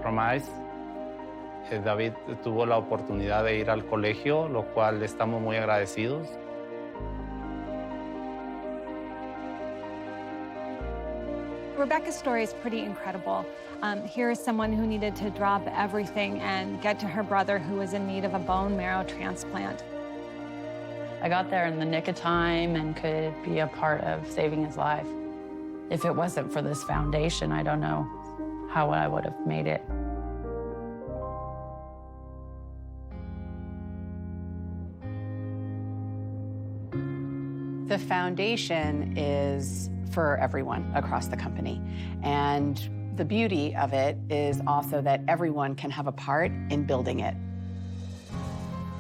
Promise, David tuvo la oportunidad de ir al colegio, lo cual estamos muy agradecidos. Rebecca's story is pretty incredible. Here is someone who needed to drop everything and get to her brother who was in need of a bone marrow transplant. I got there in the nick of time and could be a part of saving his life. If it wasn't for this foundation, I don't know how I would have made it. The foundation is for everyone across the company. And the beauty of it is also that everyone can have a part in building it.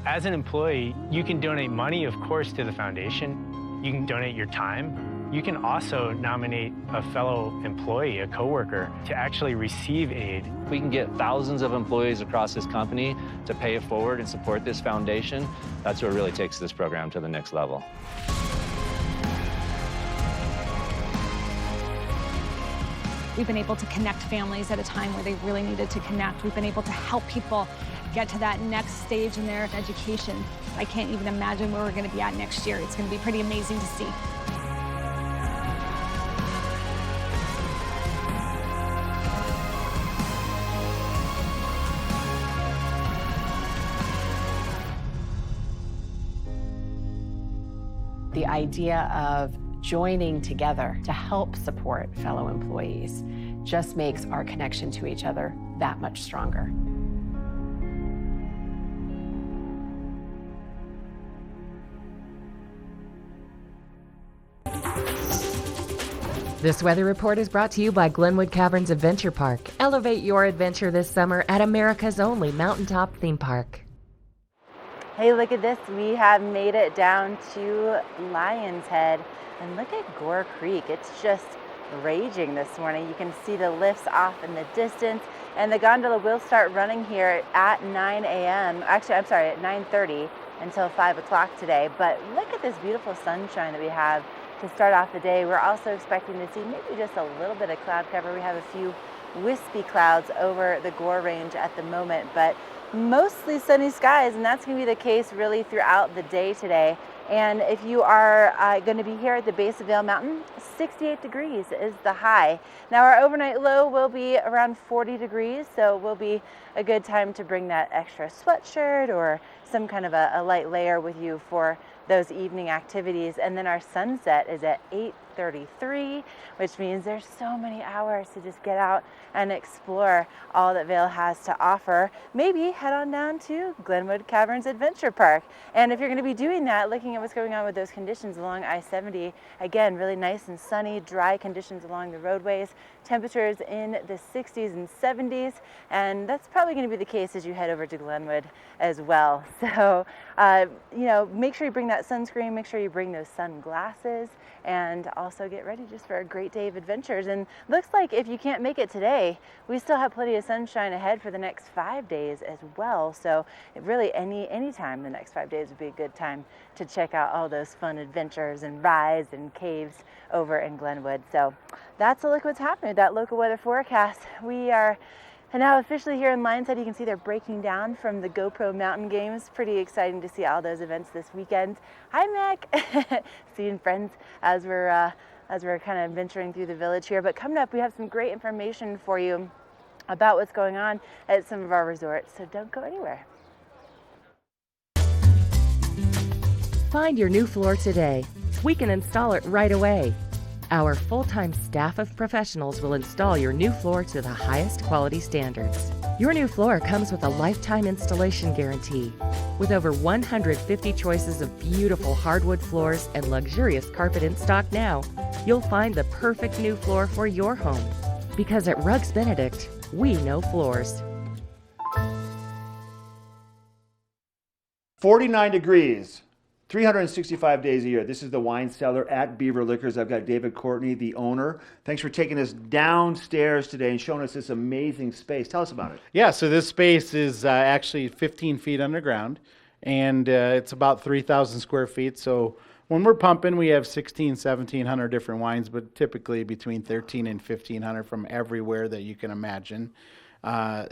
As an employee, you can donate money, of course, to the foundation. You can donate your time. You can also nominate a fellow employee, a coworker, to actually receive aid. We can get thousands of employees across this company to pay it forward and support this foundation. That's what really takes this program to the next level. We've been able to connect families at a time where they really needed to connect. We've been able to help people get to that next stage in their education. I can't even imagine where we're going to be at next year. It's going to be pretty amazing to see. The idea of joining together to help support fellow employees just makes our connection to each other that much stronger. This weather report is brought to you by Glenwood Caverns Adventure Park. Elevate your adventure this summer at America's only mountaintop theme park. Hey, look at this. We have made it down to Lion's Head. And look at Gore Creek. It's just raging this morning. You can see the lifts off in the distance, and the gondola will start running here at 9 a.m. Actually, I'm sorry, at 9:30 until 5 o'clock today. But look at this beautiful sunshine that we have to start off the day. We're also expecting to see maybe just a little bit of cloud cover. We have a few wispy clouds over the Gore Range at the moment, but mostly sunny skies, and that's going to be the case really throughout the day today. And if you are going to be here at the base of Vail Mountain, 68 degrees is the high. Now our overnight low will be around 40 degrees, so it will be a good time to bring that extra sweatshirt or some kind of a light layer with you for those evening activities. And then our sunset is at 8:33, which means there's so many hours to just get out and explore all that Vail has to offer. Maybe head on down to Glenwood Caverns Adventure Park. And if you're going to be doing that, looking at what's going on with those conditions along I-70, again, really nice and sunny, dry conditions along the roadways, temperatures in the 60s and 70s, and that's probably going to be the case as you head over to Glenwood as well. So, make sure you bring that sunscreen, make sure you bring those sunglasses, and also also get ready just for a great day of adventures. And looks like if you can't make it today, we still have plenty of sunshine ahead for the next 5 days as well. So really any time the next 5 days would be a good time to check out all those fun adventures and rides and caves over in Glenwood. So that's a look what's happening with that local weather forecast. We are now officially here in Lions Head. You can see they're breaking down from the GoPro Mountain Games. Pretty exciting to see all those events this weekend. Hi, Mac. Seeing friends as we're kind of venturing through the village here. But coming up, we have some great information for you about what's going on at some of our resorts. So don't go anywhere. Find your new floor today. We can install it right away. Our full-time staff of professionals will install your new floor to the highest quality standards. Your new floor comes with a lifetime installation guarantee. With over 150 choices of beautiful hardwood floors and luxurious carpet in stock now, you'll find the perfect new floor for your home. Because at Rugs Benedict, we know floors. 49 degrees. 365 days a year. This is the wine cellar at Beaver Liquors. I've got David Courtney, the owner. Thanks for taking us downstairs today and showing us this amazing space. Tell us about it. Yeah, so this space is actually 15 feet underground, and it's about 3,000 square feet. So when we're pumping, we have 1,700 different wines, but typically between 1,300 and 1,500 from everywhere that you can imagine.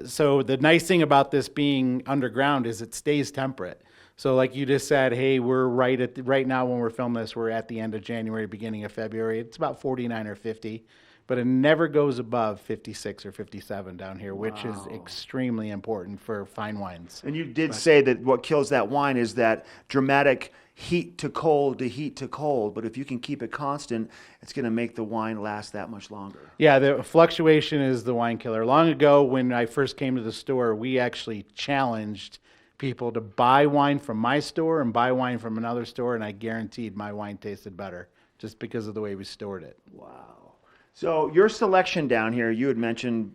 So the nice thing about this being underground is it stays temperate. So like you just said, hey, we're right now when we're filming this, we're at the end of January, beginning of February. It's about 49 or 50, but it never goes above 56 or 57 down here, which is extremely important for fine wines. And you did say that what kills that wine is that dramatic heat to cold to heat to cold, but if you can keep it constant, it's going to make the wine last that much longer. Yeah, the fluctuation is the wine killer. Long ago, when I first came to the store, we actually challenged people to buy wine from my store and buy wine from another store, and I guaranteed my wine tasted better just because of the way we stored it. Wow. So your selection down here, you had mentioned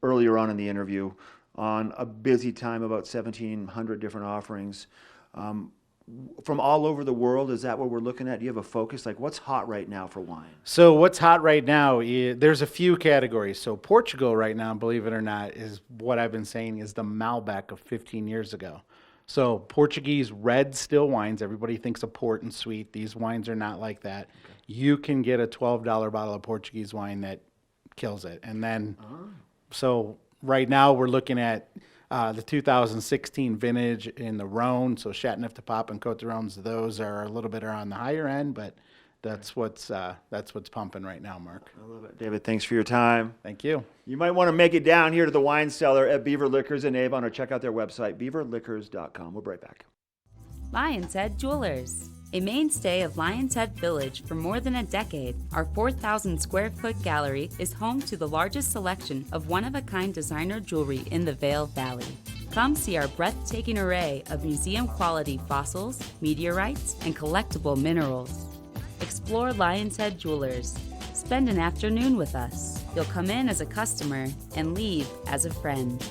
earlier on in the interview on a busy time, about 1,700 different offerings. From all over the world, is that what we're looking at? Do you have a focus? Like, what's hot right now for wine? So what's hot right now, there's a few categories. So Portugal right now, believe it or not, is what I've been saying is the Malbec of 15 years ago. So Portuguese red still wines, everybody thinks of port and sweet. These wines are not like that. Okay. You can get a $12 bottle of Portuguese wine that kills it. And then, so right now we're looking at the 2016 vintage in the Rhone, so Châteauneuf-du-Pape and Côte d'Aron's, those are a little bit on the higher end, but that's what's pumping right now, Mark. I love it. David, thanks for your time. Thank you. You might want to make it down here to the wine cellar at Beaver Liquors in Avon, or check out their website, beaverliquors.com. We'll be right back. Lions Head Jewelers. A mainstay of Lions Head Village for more than a decade, our 4,000 square foot gallery is home to the largest selection of one-of-a-kind designer jewelry in the Vail Valley. Come see our breathtaking array of museum-quality fossils, meteorites, and collectible minerals. Explore Lions Head Jewelers. Spend an afternoon with us. You'll come in as a customer and leave as a friend.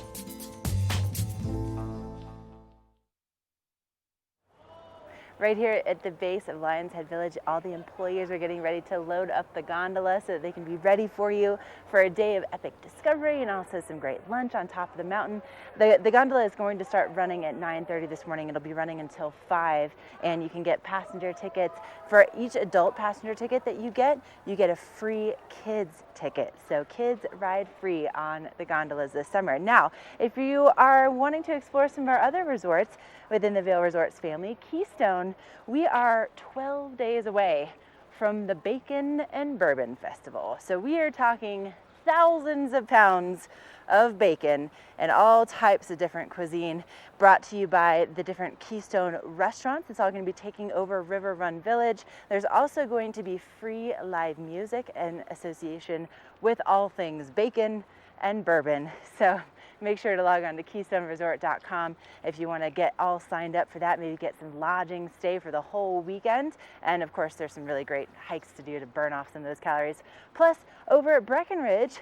Right here at the base of Lions Head Village, all the employees are getting ready to load up the gondola so that they can be ready for you for a day of epic discovery and also some great lunch on top of the mountain. The gondola is going to start running at 9:30 this morning. It'll be running until 5, and you can get passenger tickets. For each adult passenger ticket that you get a free kids ticket. So kids ride free on the gondolas this summer. Now, if you are wanting to explore some of our other resorts within the Vail Resorts family, Keystone, we are 12 days away from the Bacon and Bourbon Festival. So we are talking thousands of pounds of bacon and all types of different cuisine brought to you by the different Keystone restaurants. It's all going to be taking over River Run Village. There's also going to be free live music in association with all things bacon and bourbon. So make sure to log on to KeystoneResort.com if you want to get all signed up for that, maybe get some lodging, stay for the whole weekend. And of course, there's some really great hikes to do to burn off some of those calories. Plus, over at Breckenridge,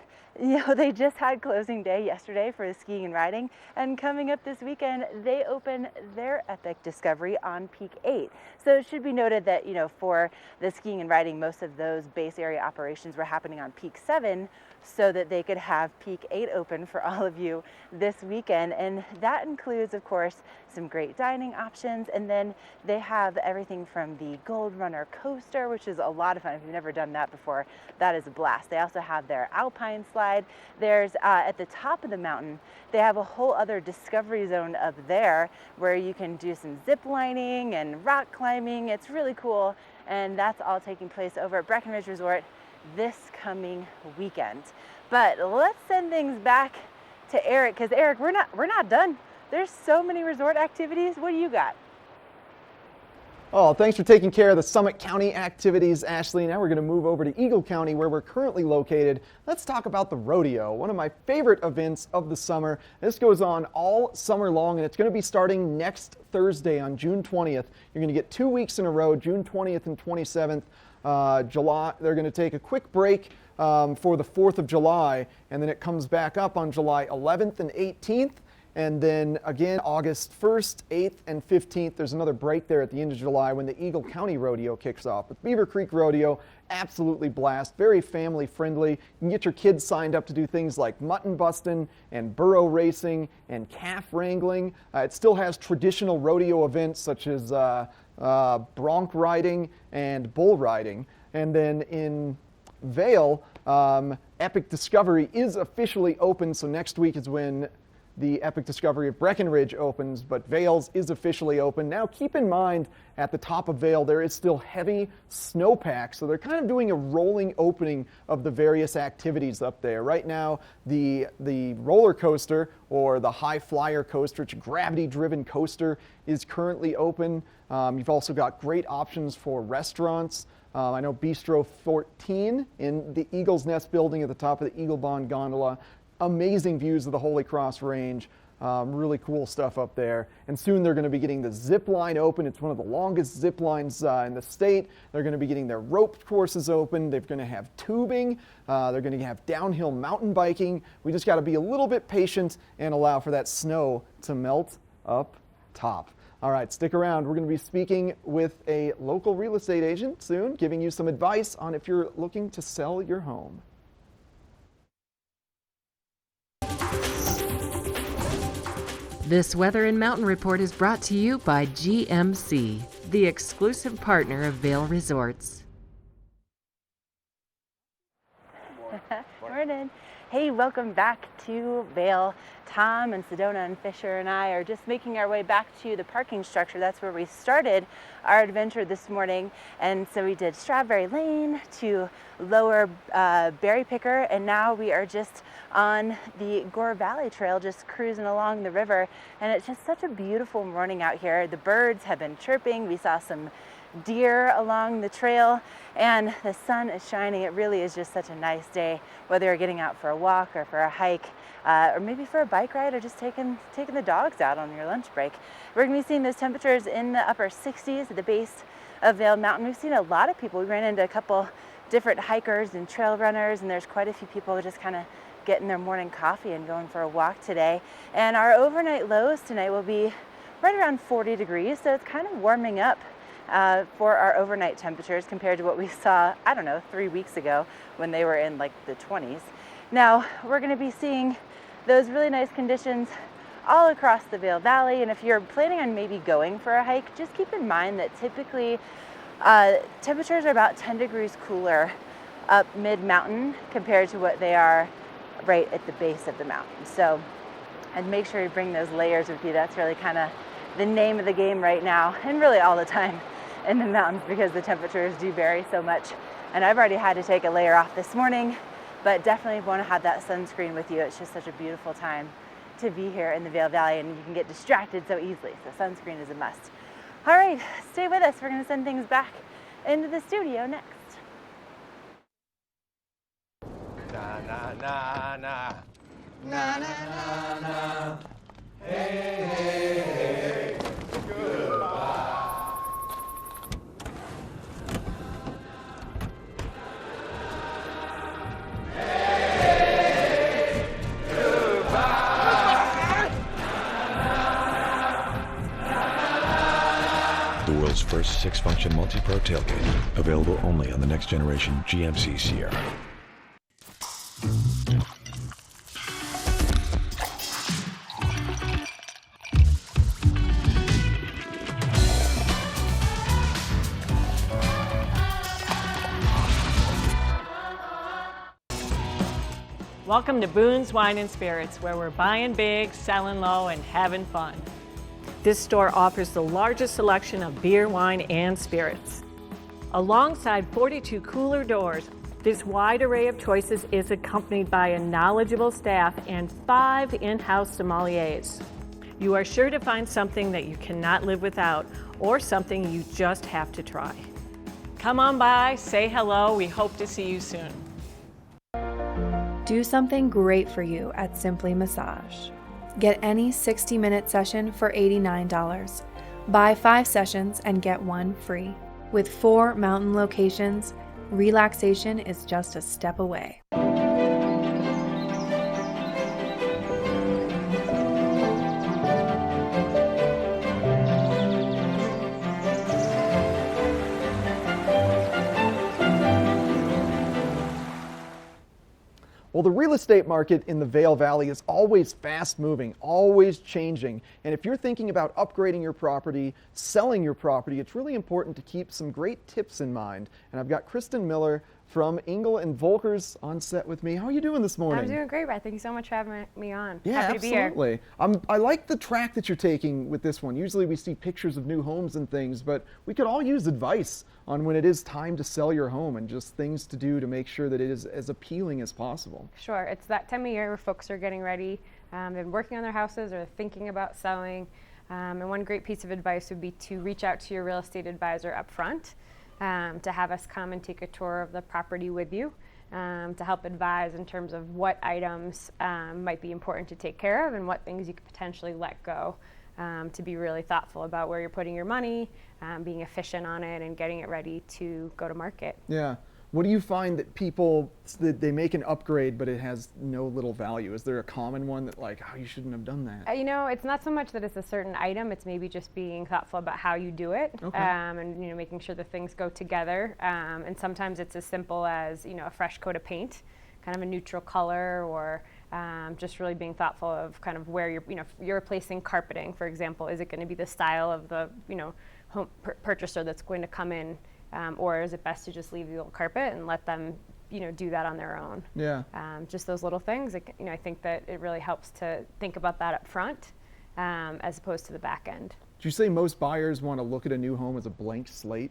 they just had closing day yesterday for the skiing and riding, and coming up this weekend, they open their Epic Discovery on Peak 8. So it should be noted that, for the skiing and riding, most of those base area operations were happening on Peak 7, so that they could have Peak 8 open for all of you this weekend. And that includes, of course, some great dining options. And then they have everything from the Gold Runner coaster, which is a lot of fun. If you've never done that before, that is a blast. They also have their Alpine slide. There's, at the top of the mountain, they have a whole other discovery zone up there where you can do some zip lining and rock climbing. It's really cool. And that's all taking place over at Breckenridge Resort this coming weekend. But let's send things back to Eric, because Eric, we're not done. There's so many resort activities. What do you got? Oh, thanks for taking care of the Summit County activities, Ashley. Now we're going to move over to Eagle County, where we're currently located. Let's talk about the rodeo, one of my favorite events of the summer. This goes on all summer long, and it's going to be starting next Thursday on June 20th. You're going to get 2 weeks in a row, June 20th and 27th. July, they're going to take a quick break for the 4th of July, and then it comes back up on July 11th and 18th, and then again August 1st, 8th, and 15th. There's another break there at the end of July when the Eagle County Rodeo kicks off. But Beaver Creek Rodeo, absolutely blast, very family friendly. You can get your kids signed up to do things like mutton busting and burro racing and calf wrangling. It still has traditional rodeo events such as bronc riding and bull riding. And then in Vail, Epic Discovery is officially open, so next week is when the Epic Discovery of Breckenridge opens, but Vail's is officially open. Now keep in mind, at the top of Vail there is still heavy snowpack, so they're kind of doing a rolling opening of the various activities up there. Right now, the roller coaster, or the high flyer coaster, it's a gravity-driven coaster, is currently open. You've also got great options for restaurants. I know Bistro 14 in the Eagle's Nest building at the top of the Eagle Bond Gondola. Amazing views of the Holy Cross Range. Really cool stuff up there. And soon they're going to be getting the zip line open. It's one of the longest zip lines in the state. They're going to be getting their rope courses open. They're going to have tubing. They're going to have downhill mountain biking. We just got to be a little bit patient and allow for that snow to melt up top. All right, stick around. We're going to be speaking with a local real estate agent soon, giving you some advice on if you're looking to sell your home. This Weather and Mountain Report is brought to you by GMC, the exclusive partner of Vail Resorts. Morning. Hey, welcome back to Vail. Tom and Sedona and Fisher and I are just making our way back to the parking structure. That's where we started our adventure this morning. And so we did Strawberry Lane to Lower Berry Picker, and now we are just on the Gore Valley Trail, just cruising along the river. And it's just such a beautiful morning out here. The birds have been chirping. We saw some deer along the trail, and the sun is shining. It really is just such a nice day, whether you're getting out for a walk or for a hike, or maybe for a bike ride, or just taking the dogs out on your lunch break. We're going to be seeing those temperatures in the upper 60s at the base of Vail Mountain. We've seen a lot of people. We ran into a couple different hikers and trail runners, and there's quite a few people just kind of getting their morning coffee and going for a walk today. And our overnight lows tonight will be right around 40 degrees, so it's kind of warming up for our overnight temperatures compared to what we saw, 3 weeks ago when they were in like the 20s. Now, we're going to be seeing those really nice conditions all across the Vail Valley, and if you're planning on maybe going for a hike, just keep in mind that typically temperatures are about 10 degrees cooler up mid-mountain compared to what they are right at the base of the mountain. So, and make sure you bring those layers with you. That's really kind of the name of the game right now, and really all the time in the mountains, because the temperatures do vary so much. And I've already had to take a layer off this morning, but definitely want to have that sunscreen with you. It's just such a beautiful time to be here in the Vail Valley, and you can get distracted so easily, so sunscreen is a must. All right, stay with us. We're going to send things back into the studio next. Na na na na Na na na na. Hey, hey, hey. Goodbye. The world's first 6-function multi-pro tailgate, available only on the next generation GMC Sierra. Welcome to Boone's Wine and Spirits, where we're buying big, selling low, and having fun. This store offers the largest selection of beer, wine, and spirits. Alongside 42 cooler doors, this wide array of choices is accompanied by a knowledgeable staff and 5 in-house sommeliers. You are sure to find something that you cannot live without, or something you just have to try. Come on by, say hello, we hope to see you soon. Do something great for you at Simply Massage. Get any 60-minute session for $89. Buy 5 sessions and get 1 free. With 4 mountain locations, relaxation is just a step away. Well, the real estate market in the Vail Valley is always fast moving, always changing. And if you're thinking about upgrading your property, selling your property, it's really important to keep some great tips in mind. And I've got Kristen Miller from Engel & Volkers on set with me. How are you doing this morning? I'm doing great, Brad. Thank you so much for having me on. Yeah, Happy to be here. absolutely. I like the track that you're taking with this one. Usually we see pictures of new homes and things, but we could all use advice on when it is time to sell your home and just things to do to make sure that it is as appealing as possible. Sure. It's that time of year where folks are getting ready. They've been working on their houses or thinking about selling. And one great piece of advice would be to reach out to your real estate advisor up front. To have us come and take a tour of the property with you, to help advise in terms of what items might be important to take care of and what things you could potentially let go, to be really thoughtful about where you're putting your money, being efficient on it, and getting it ready to go to market. Yeah. What do you find that people, that they make an upgrade but it has no little value? Is there a common one that like, oh, you shouldn't have done that? You know, it's not so much that it's a certain item, it's maybe just being thoughtful about how you do it, Okay. and you know, making sure the things go together. And sometimes it's as simple as, you know, a fresh coat of paint, kind of a neutral color, or just really being thoughtful of kind of where you're, you know, if you're replacing carpeting, for example, is it going to be the style of the, you know, home purchaser that's going to come in? Or is it best to just leave the old carpet and let them, you know, do that on their own? Yeah. Just those little things. You know, I think that it really helps to think about that up front, as opposed to the back end. Do you say most buyers want to look at a new home as a blank slate?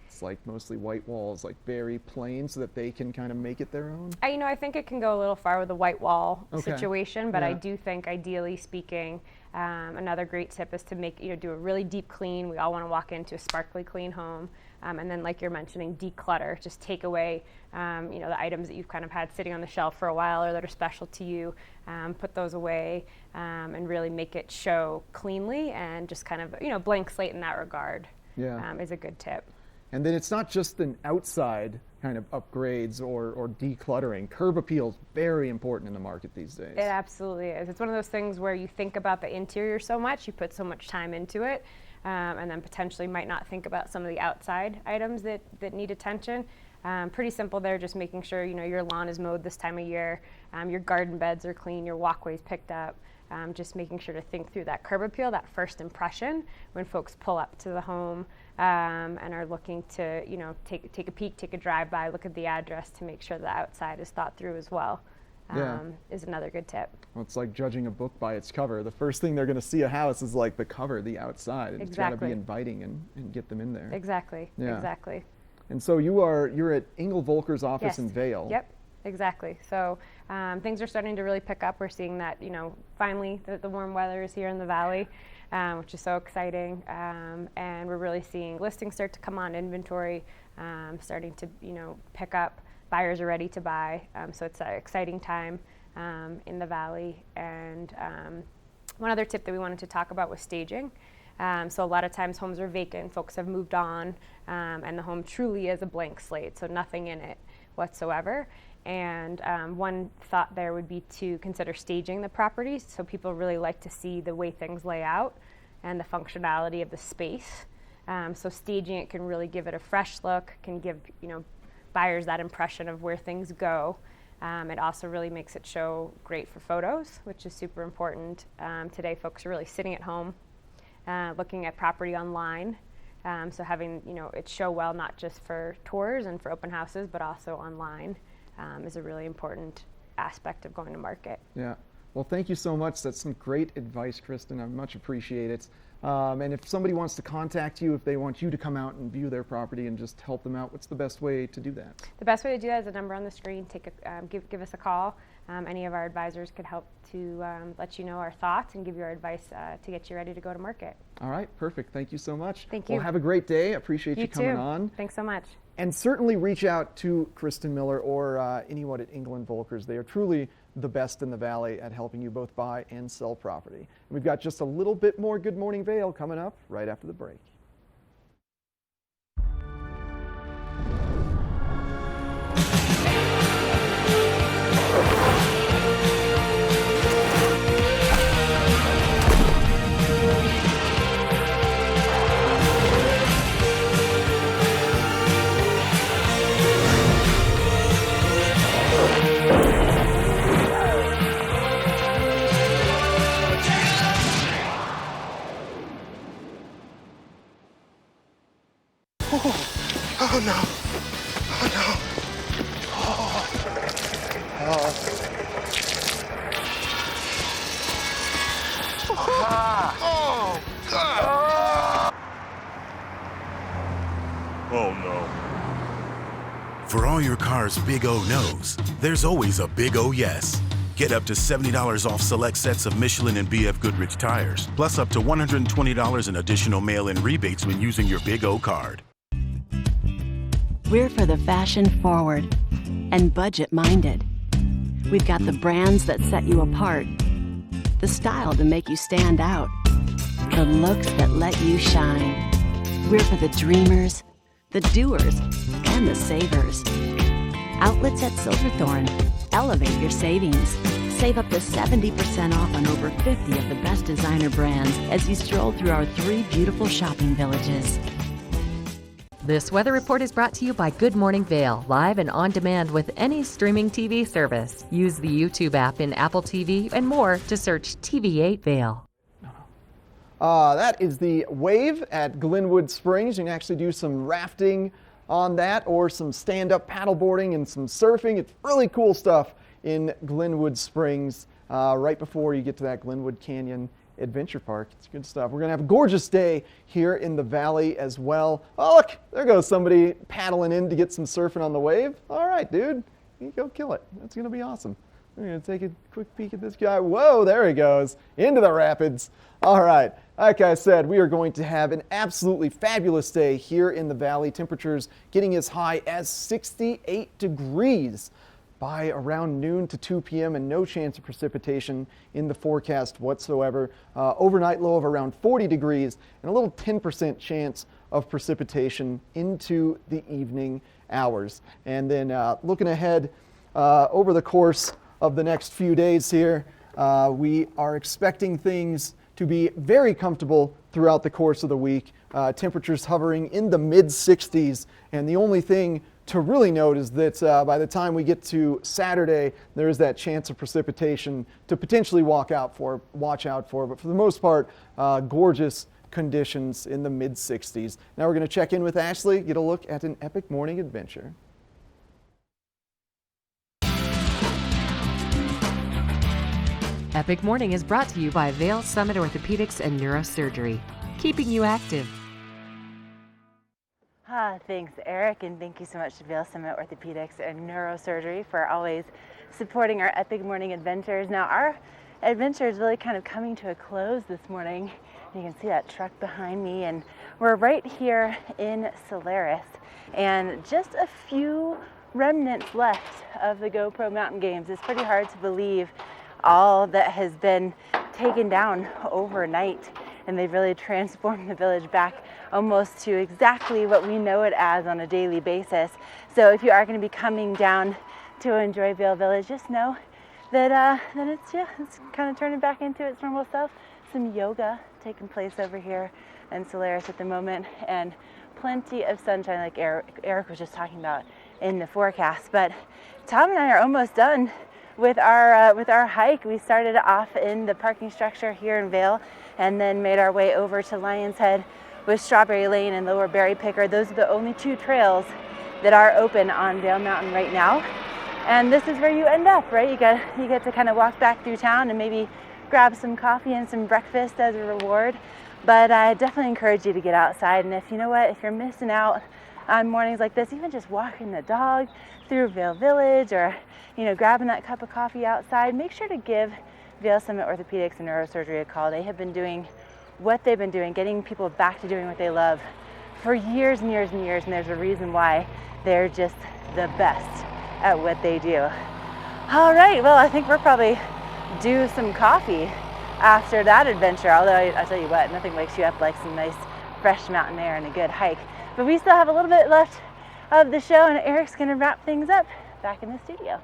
It's like mostly white walls, like very plain, so that they can kind of make it their own? You know, I think it can go a little far with the white wall Okay. situation, but I Yeah. do think, ideally speaking, another great tip is to make, you know, do a really deep clean. We all want to walk into a sparkly clean home. And then, like you're mentioning, declutter. Just take away, you know, the items that you've kind of had sitting on the shelf for a while or that are special to you. Put those away, and really make it show cleanly, and just kind of, you know, blank slate in that regard. Yeah. Is a good tip. And then it's not just an outside kind of upgrades or decluttering. Curb appeal is very important in the market these days. It absolutely is. It's one of those things where you think about the interior so much, you put so much time into it, and then potentially might not think about some of the outside items that need attention. Pretty simple there, just making sure, you know, your lawn is mowed this time of year, your garden beds are clean, your walkways picked up. Just making sure to think through that curb appeal, that first impression when folks pull up to the home, and are looking to, you know, take a peek, take a drive-by, look at the address to make sure the outside is thought through as well. Is another good tip. Well, it's like judging a book by its cover. The first thing they're going to see a house is like the cover, the outside. And It's got to be inviting and get them in there. Exactly. Yeah. Exactly. And so you're at Engel Volker's office Yes. in Vail. Yep. Exactly. So things are starting to really pick up. We're seeing that, you know, finally the warm weather is here in the valley, which is so exciting. And we're really seeing listings start to come on, inventory starting to, you know, pick up. Buyers are ready to buy. So it's an exciting time in the valley. And one other tip that we wanted to talk about was staging. So a lot of times homes are vacant, folks have moved on, and the home truly is a blank slate, so nothing in it whatsoever. And one thought there would be to consider staging the property. So people really like to see the way things lay out and the functionality of the space. So staging it can really give it a fresh look, can give buyers that impression of where things go. It also really makes it show great for photos, which is super important. Today folks are really sitting at home, looking at property online. So having it show well not just for tours and for open houses, but also online is a really important aspect of going to market. Yeah. Well, thank you so much. That's some great advice, Kristen. I much appreciate it. And if somebody wants to contact you, if they want you to come out and view their property and just help them out, what's the best way to do that? The best way to do that is a number on the screen. Give us a call. Any of our advisors could help to let you know our thoughts and give you our advice to get you ready to go to market. All right, perfect. Thank you so much. Thank you. Well, have a great day. Appreciate you coming too. on. Thanks so much. And certainly reach out to Kristen Miller or anyone at England Volkers. They are truly the best in the valley at helping you both buy and sell property. And we've got just a little bit more Good Morning Vail coming up right after the break. Oh no. Oh no. Oh God. Oh no. For all your car's big O no's, there's always a big O yes. Get up to $70 off select sets of Michelin and BF Goodrich tires, plus up to $120 in additional mail-in rebates when using your Big O card. We're for the fashion forward and budget minded. We've got the brands that set you apart, the style to make you stand out, the looks that let you shine. We're for the dreamers, the doers, and the savers. Outlets at Silverthorne. Elevate your savings. Save up to 70% off on over 50 of the best designer brands as you stroll through our 3 beautiful shopping villages. This weather report is brought to you by Good Morning Vail, live and on demand with any streaming TV service. Use the YouTube app in Apple TV and more to search TV8 Vail. That is the wave at Glenwood Springs. You can actually do some rafting on that or some stand-up paddleboarding and some surfing. It's really cool stuff in Glenwood Springs right before you get to that Glenwood Canyon Adventure Park. It's good stuff. We're going to have a gorgeous day here in the valley as well. Oh, look, there goes somebody paddling in to get some surfing on the wave. All right, dude, you go kill it. That's going to be awesome. We're going to take a quick peek at this guy. Whoa, there he goes, into the rapids. All right, like I said, we are going to have an absolutely fabulous day here in the valley. Temperatures getting as high as 68 degrees by around noon to 2 p.m. and no chance of precipitation in the forecast whatsoever. Overnight low of around 40 degrees and a little 10% chance of precipitation into the evening hours. And then looking ahead over the course of the next few days here, we are expecting things to be very comfortable throughout the course of the week. Temperatures hovering in the mid 60s, and the only thing to really note is that by the time we get to Saturday, there is that chance of precipitation to potentially watch out for. But for the most part, gorgeous conditions in the mid 60s. Now we're going to check in with Ashley, get a look at an epic morning adventure. Epic Morning is brought to you by Vail Summit Orthopedics and Neurosurgery, keeping you active. Thanks, Eric, and thank you so much to Vail Summit Orthopedics and Neurosurgery for always supporting our Epic Morning adventures. Now, our adventure is really kind of coming to a close this morning. You can see that truck behind me, and we're right here in Solaris. And just a few remnants left of the GoPro Mountain Games. It's pretty hard to believe all that has been taken down overnight, and they've really transformed the village back almost to exactly what we know it as on a daily basis. So if you are going to be coming down to enjoy Vail Village, just know that it's kind of turning back into its normal self. Some yoga taking place over here in Solaris at the moment, and plenty of sunshine like Eric was just talking about in the forecast. But Tom and I are almost done with our hike. We started off in the parking structure here in Vail and then made our way over to Lion's Head with Strawberry Lane and Lower Berry Picker. Those are the only two trails that are open on Vail Mountain right now. And this is where you end up, right? You get to kind of walk back through town and maybe grab some coffee and some breakfast as a reward. But I definitely encourage you to get outside. And if you're missing out on mornings like this, even just walking the dog through Vail Village or grabbing that cup of coffee outside, make sure to give Vail Summit Orthopedics and Neurosurgery a call. They have been doing what they've been doing, getting people back to doing what they love for years and years and years, and there's a reason why they're just the best at what they do. All right, well, I think we're probably due some coffee after that adventure, although I'll tell you what, nothing wakes you up like some nice fresh mountain air and a good hike. But we still have a little bit left of the show, and Eric's gonna wrap things up back in the studio.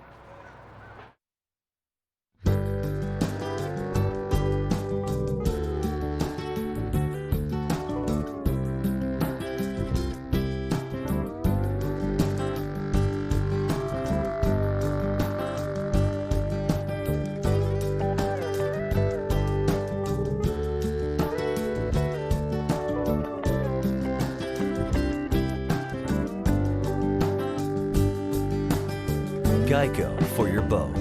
Geico for your boat.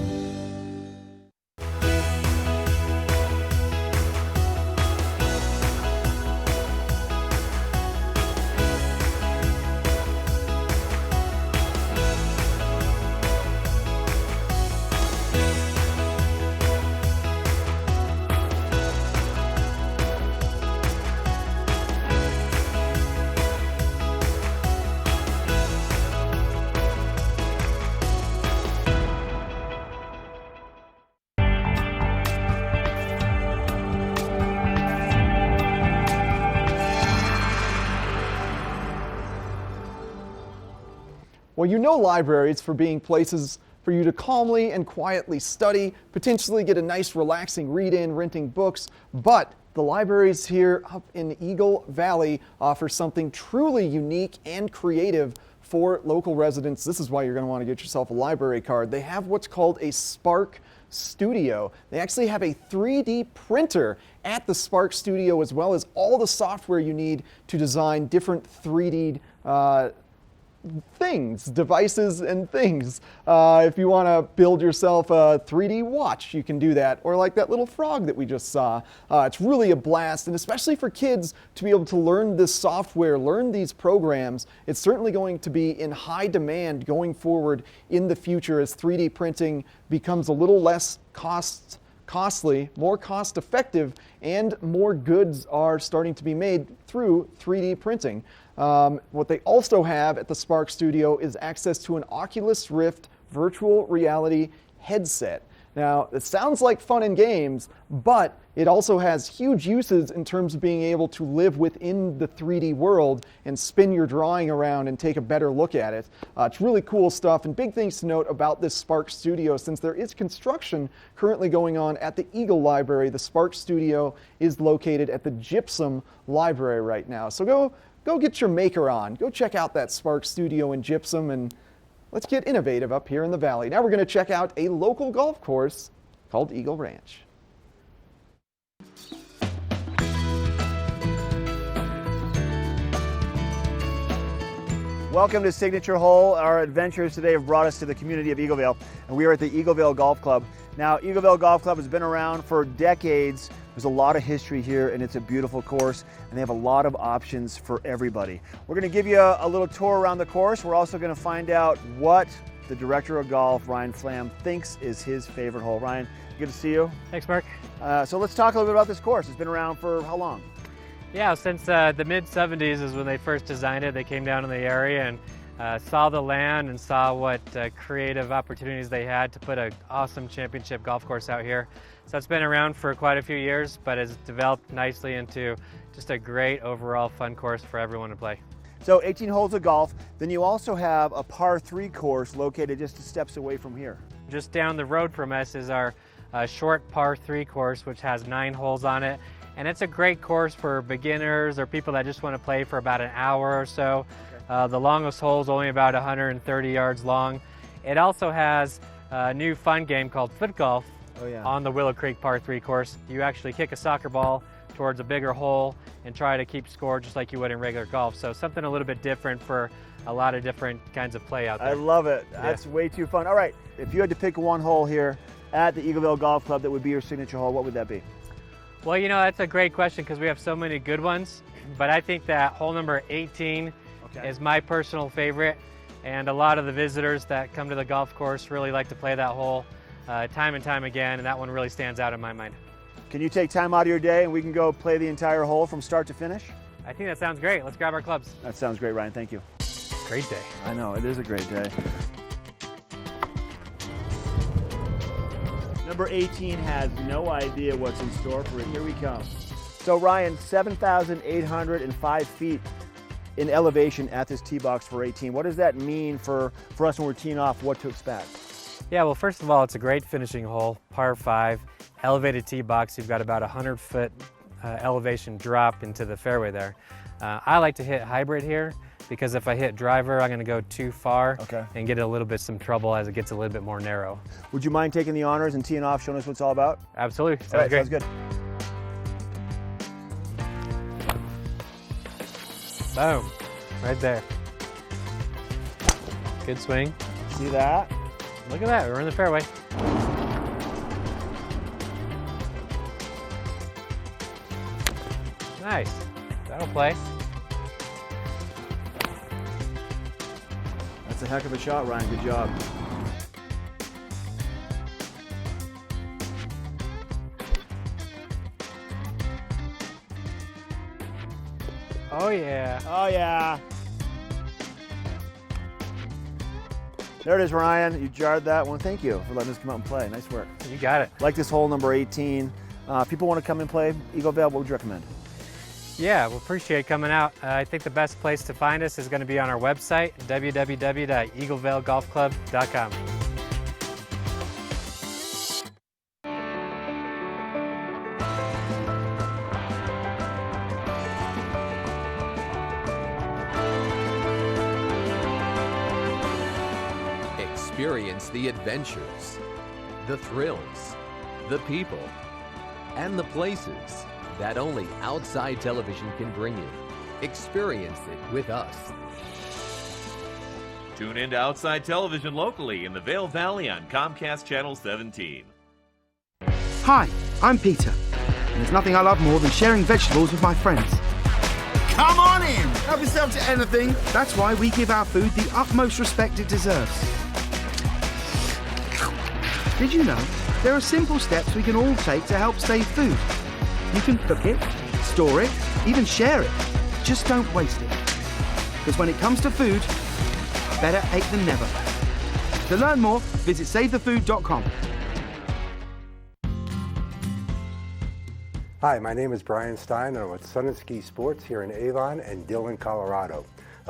Well, you know libraries for being places for you to calmly and quietly study, potentially get a nice relaxing read-in, renting books, but the libraries here up in Eagle Valley offer something truly unique and creative for local residents. This is why you're going to want to get yourself a library card. They have what's called a Spark Studio. They actually have a 3D printer at the Spark Studio, as well as all the software you need to design different 3D devices and things. If you want to build yourself a 3D watch, you can do that, or like that little frog that we just saw. It's really a blast, and especially for kids to be able to learn this software, learn these programs. It's certainly going to be in high demand going forward in the future as 3D printing becomes a little less costly, more cost effective, and more goods are starting to be made through 3D printing. What they also have at the Spark Studio is access to an Oculus Rift virtual reality headset. Now, it sounds like fun and games, but it also has huge uses in terms of being able to live within the 3D world and spin your drawing around and take a better look at it. It's really cool stuff, and big things to note about this Spark Studio, since there is construction currently going on at the Eagle Library. The Spark Studio is located at the Gypsum Library right now. So go get your maker on. Go check out that Spark Studio in Gypsum, and let's get innovative up here in the valley. Now we're going to check out a local golf course called Eagle Ranch. Welcome to Signature Hole. Our adventures today have brought us to the community of Eagleville, and we are at the Eagleville Golf Club. Now, Eagleville Golf Club has been around for decades. There's a lot of history here, and it's a beautiful course, and they have a lot of options for everybody. We're going to give you a little tour around the course. We're also going to find out what the director of golf, Ryan Flam, thinks is his favorite hole. Ryan, good to see you. Thanks, Mark. So let's talk a little bit about this course. It's been around for how long? Yeah, since the mid-70s is when they first designed it. They came down in the area and saw the land and saw what creative opportunities they had to put an awesome championship golf course out here. So it's been around for quite a few years, but has developed nicely into just a great overall fun course for everyone to play. So 18 holes of golf, then you also have a par 3 course located just steps away from here. Just down the road from us is our short par 3 course, which has 9 holes on it. And it's a great course for beginners or people that just want to play for about an hour or so. The longest hole is only about 130 yards long. It also has a new fun game called foot golf on the Willow Creek par 3 course. You actually kick a soccer ball towards a bigger hole and try to keep score just like you would in regular golf. So something a little bit different for a lot of different kinds of play out there. I love it. That's way too fun. All right, if you had to pick one hole here at the Eagleville Golf Club that would be your signature hole, what would that be? Well, you know, that's a great question because we have so many good ones, but I think that hole number 18 is my personal favorite, and a lot of the visitors that come to the golf course really like to play that hole time and time again, and that one really stands out in my mind. Can you take time out of your day and we can go play the entire hole from start to finish? I think that sounds great. Let's grab our clubs. That sounds great, Ryan. Thank you. Great day. I know, it is a great day. Number 18 has no idea what's in store for it. Here we come. So Ryan, 7,805 feet in elevation at this tee box for 18. What does that mean for us when we're teeing off, what to expect? Yeah, well, first of all, it's a great finishing hole, par 5, elevated tee box. You've got about 100-foot elevation drop into the fairway there. I like to hit hybrid here because if I hit driver, I'm going to go too far and get a little bit some trouble as it gets a little bit more narrow. Would you mind taking the honors and teeing off, showing us what it's all about? Absolutely. Sounds all right, great. Sounds good. Boom. Right there. Good swing. See that? Look at that. We're in the fairway. Nice. That'll play. That's a heck of a shot, Ryan. Good job. Oh, yeah. Oh, yeah. There it is, Ryan. You jarred that one. Thank you for letting us come out and play. Nice work. You got it. Like this hole number 18. If people want to come and play Eagleville, what would you recommend? Yeah, we'll appreciate coming out. I think the best place to find us is going to be on our website, www.eaglevalegolfclub.com. Experience the adventures, the thrills, the people, and the places that only outside television can bring you. Experience it with us. Tune in to Outside Television locally in the Vail Valley on Comcast Channel 17. Hi, I'm Peter, and there's nothing I love more than sharing vegetables with my friends. Come on in! Help yourself to anything. That's why we give our food the utmost respect it deserves. Did you know there are simple steps we can all take to help save food? You can cook it, store it, even share it. Just don't waste it. Because when it comes to food, better ache than never. To learn more, visit SaveTheFood.com. Hi, my name is Brian Stein, and I'm with Sun and Ski Sports here in Avon and Dillon, Colorado.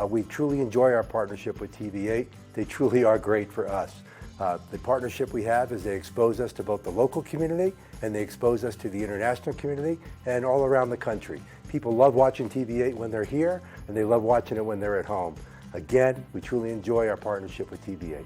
We truly enjoy our partnership with TV8. They truly are great for us. The partnership we have is they expose us to both the local community and they expose us to the international community and all around the country. People love watching TV8 when they're here, and they love watching it when they're at home. Again, we truly enjoy our partnership with TV8.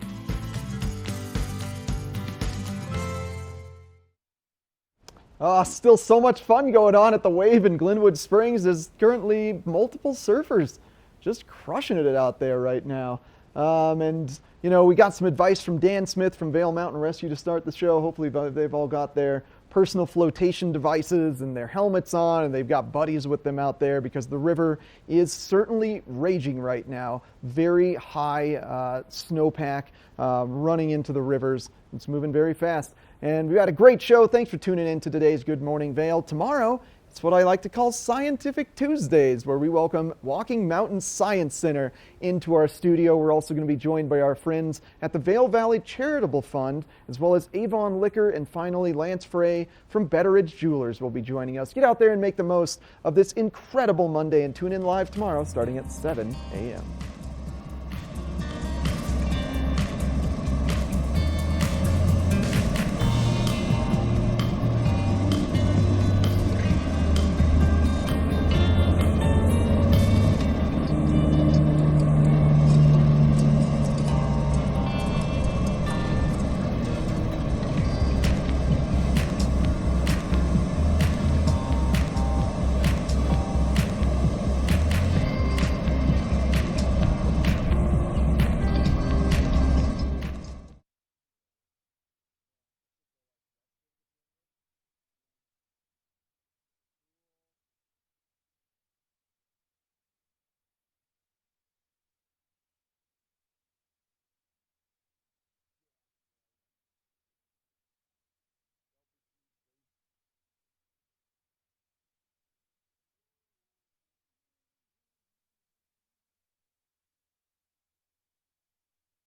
Still so much fun going on at the Wave in Glenwood Springs. There's currently multiple surfers just crushing it out there right now. And you know, we got some advice from Dan Smith from Vail Mountain Rescue to start the show. Hopefully they've all got their personal flotation devices and their helmets on, and they've got buddies with them out there because the river is certainly raging right now. Very high snowpack running into the rivers. It's moving very fast. And we got a great show. Thanks for tuning in to today's Good Morning Vail. Tomorrow It's what I like to call Scientific Tuesdays, where we welcome Walking Mountain Science Center into our studio. We're also going to be joined by our friends at the Vail Valley Charitable Fund, as well as Avon Liquor, and finally Lance Frey from Betteridge Jewelers will be joining us. Get out there and make the most of this incredible Monday, and tune in live tomorrow starting at 7 a.m.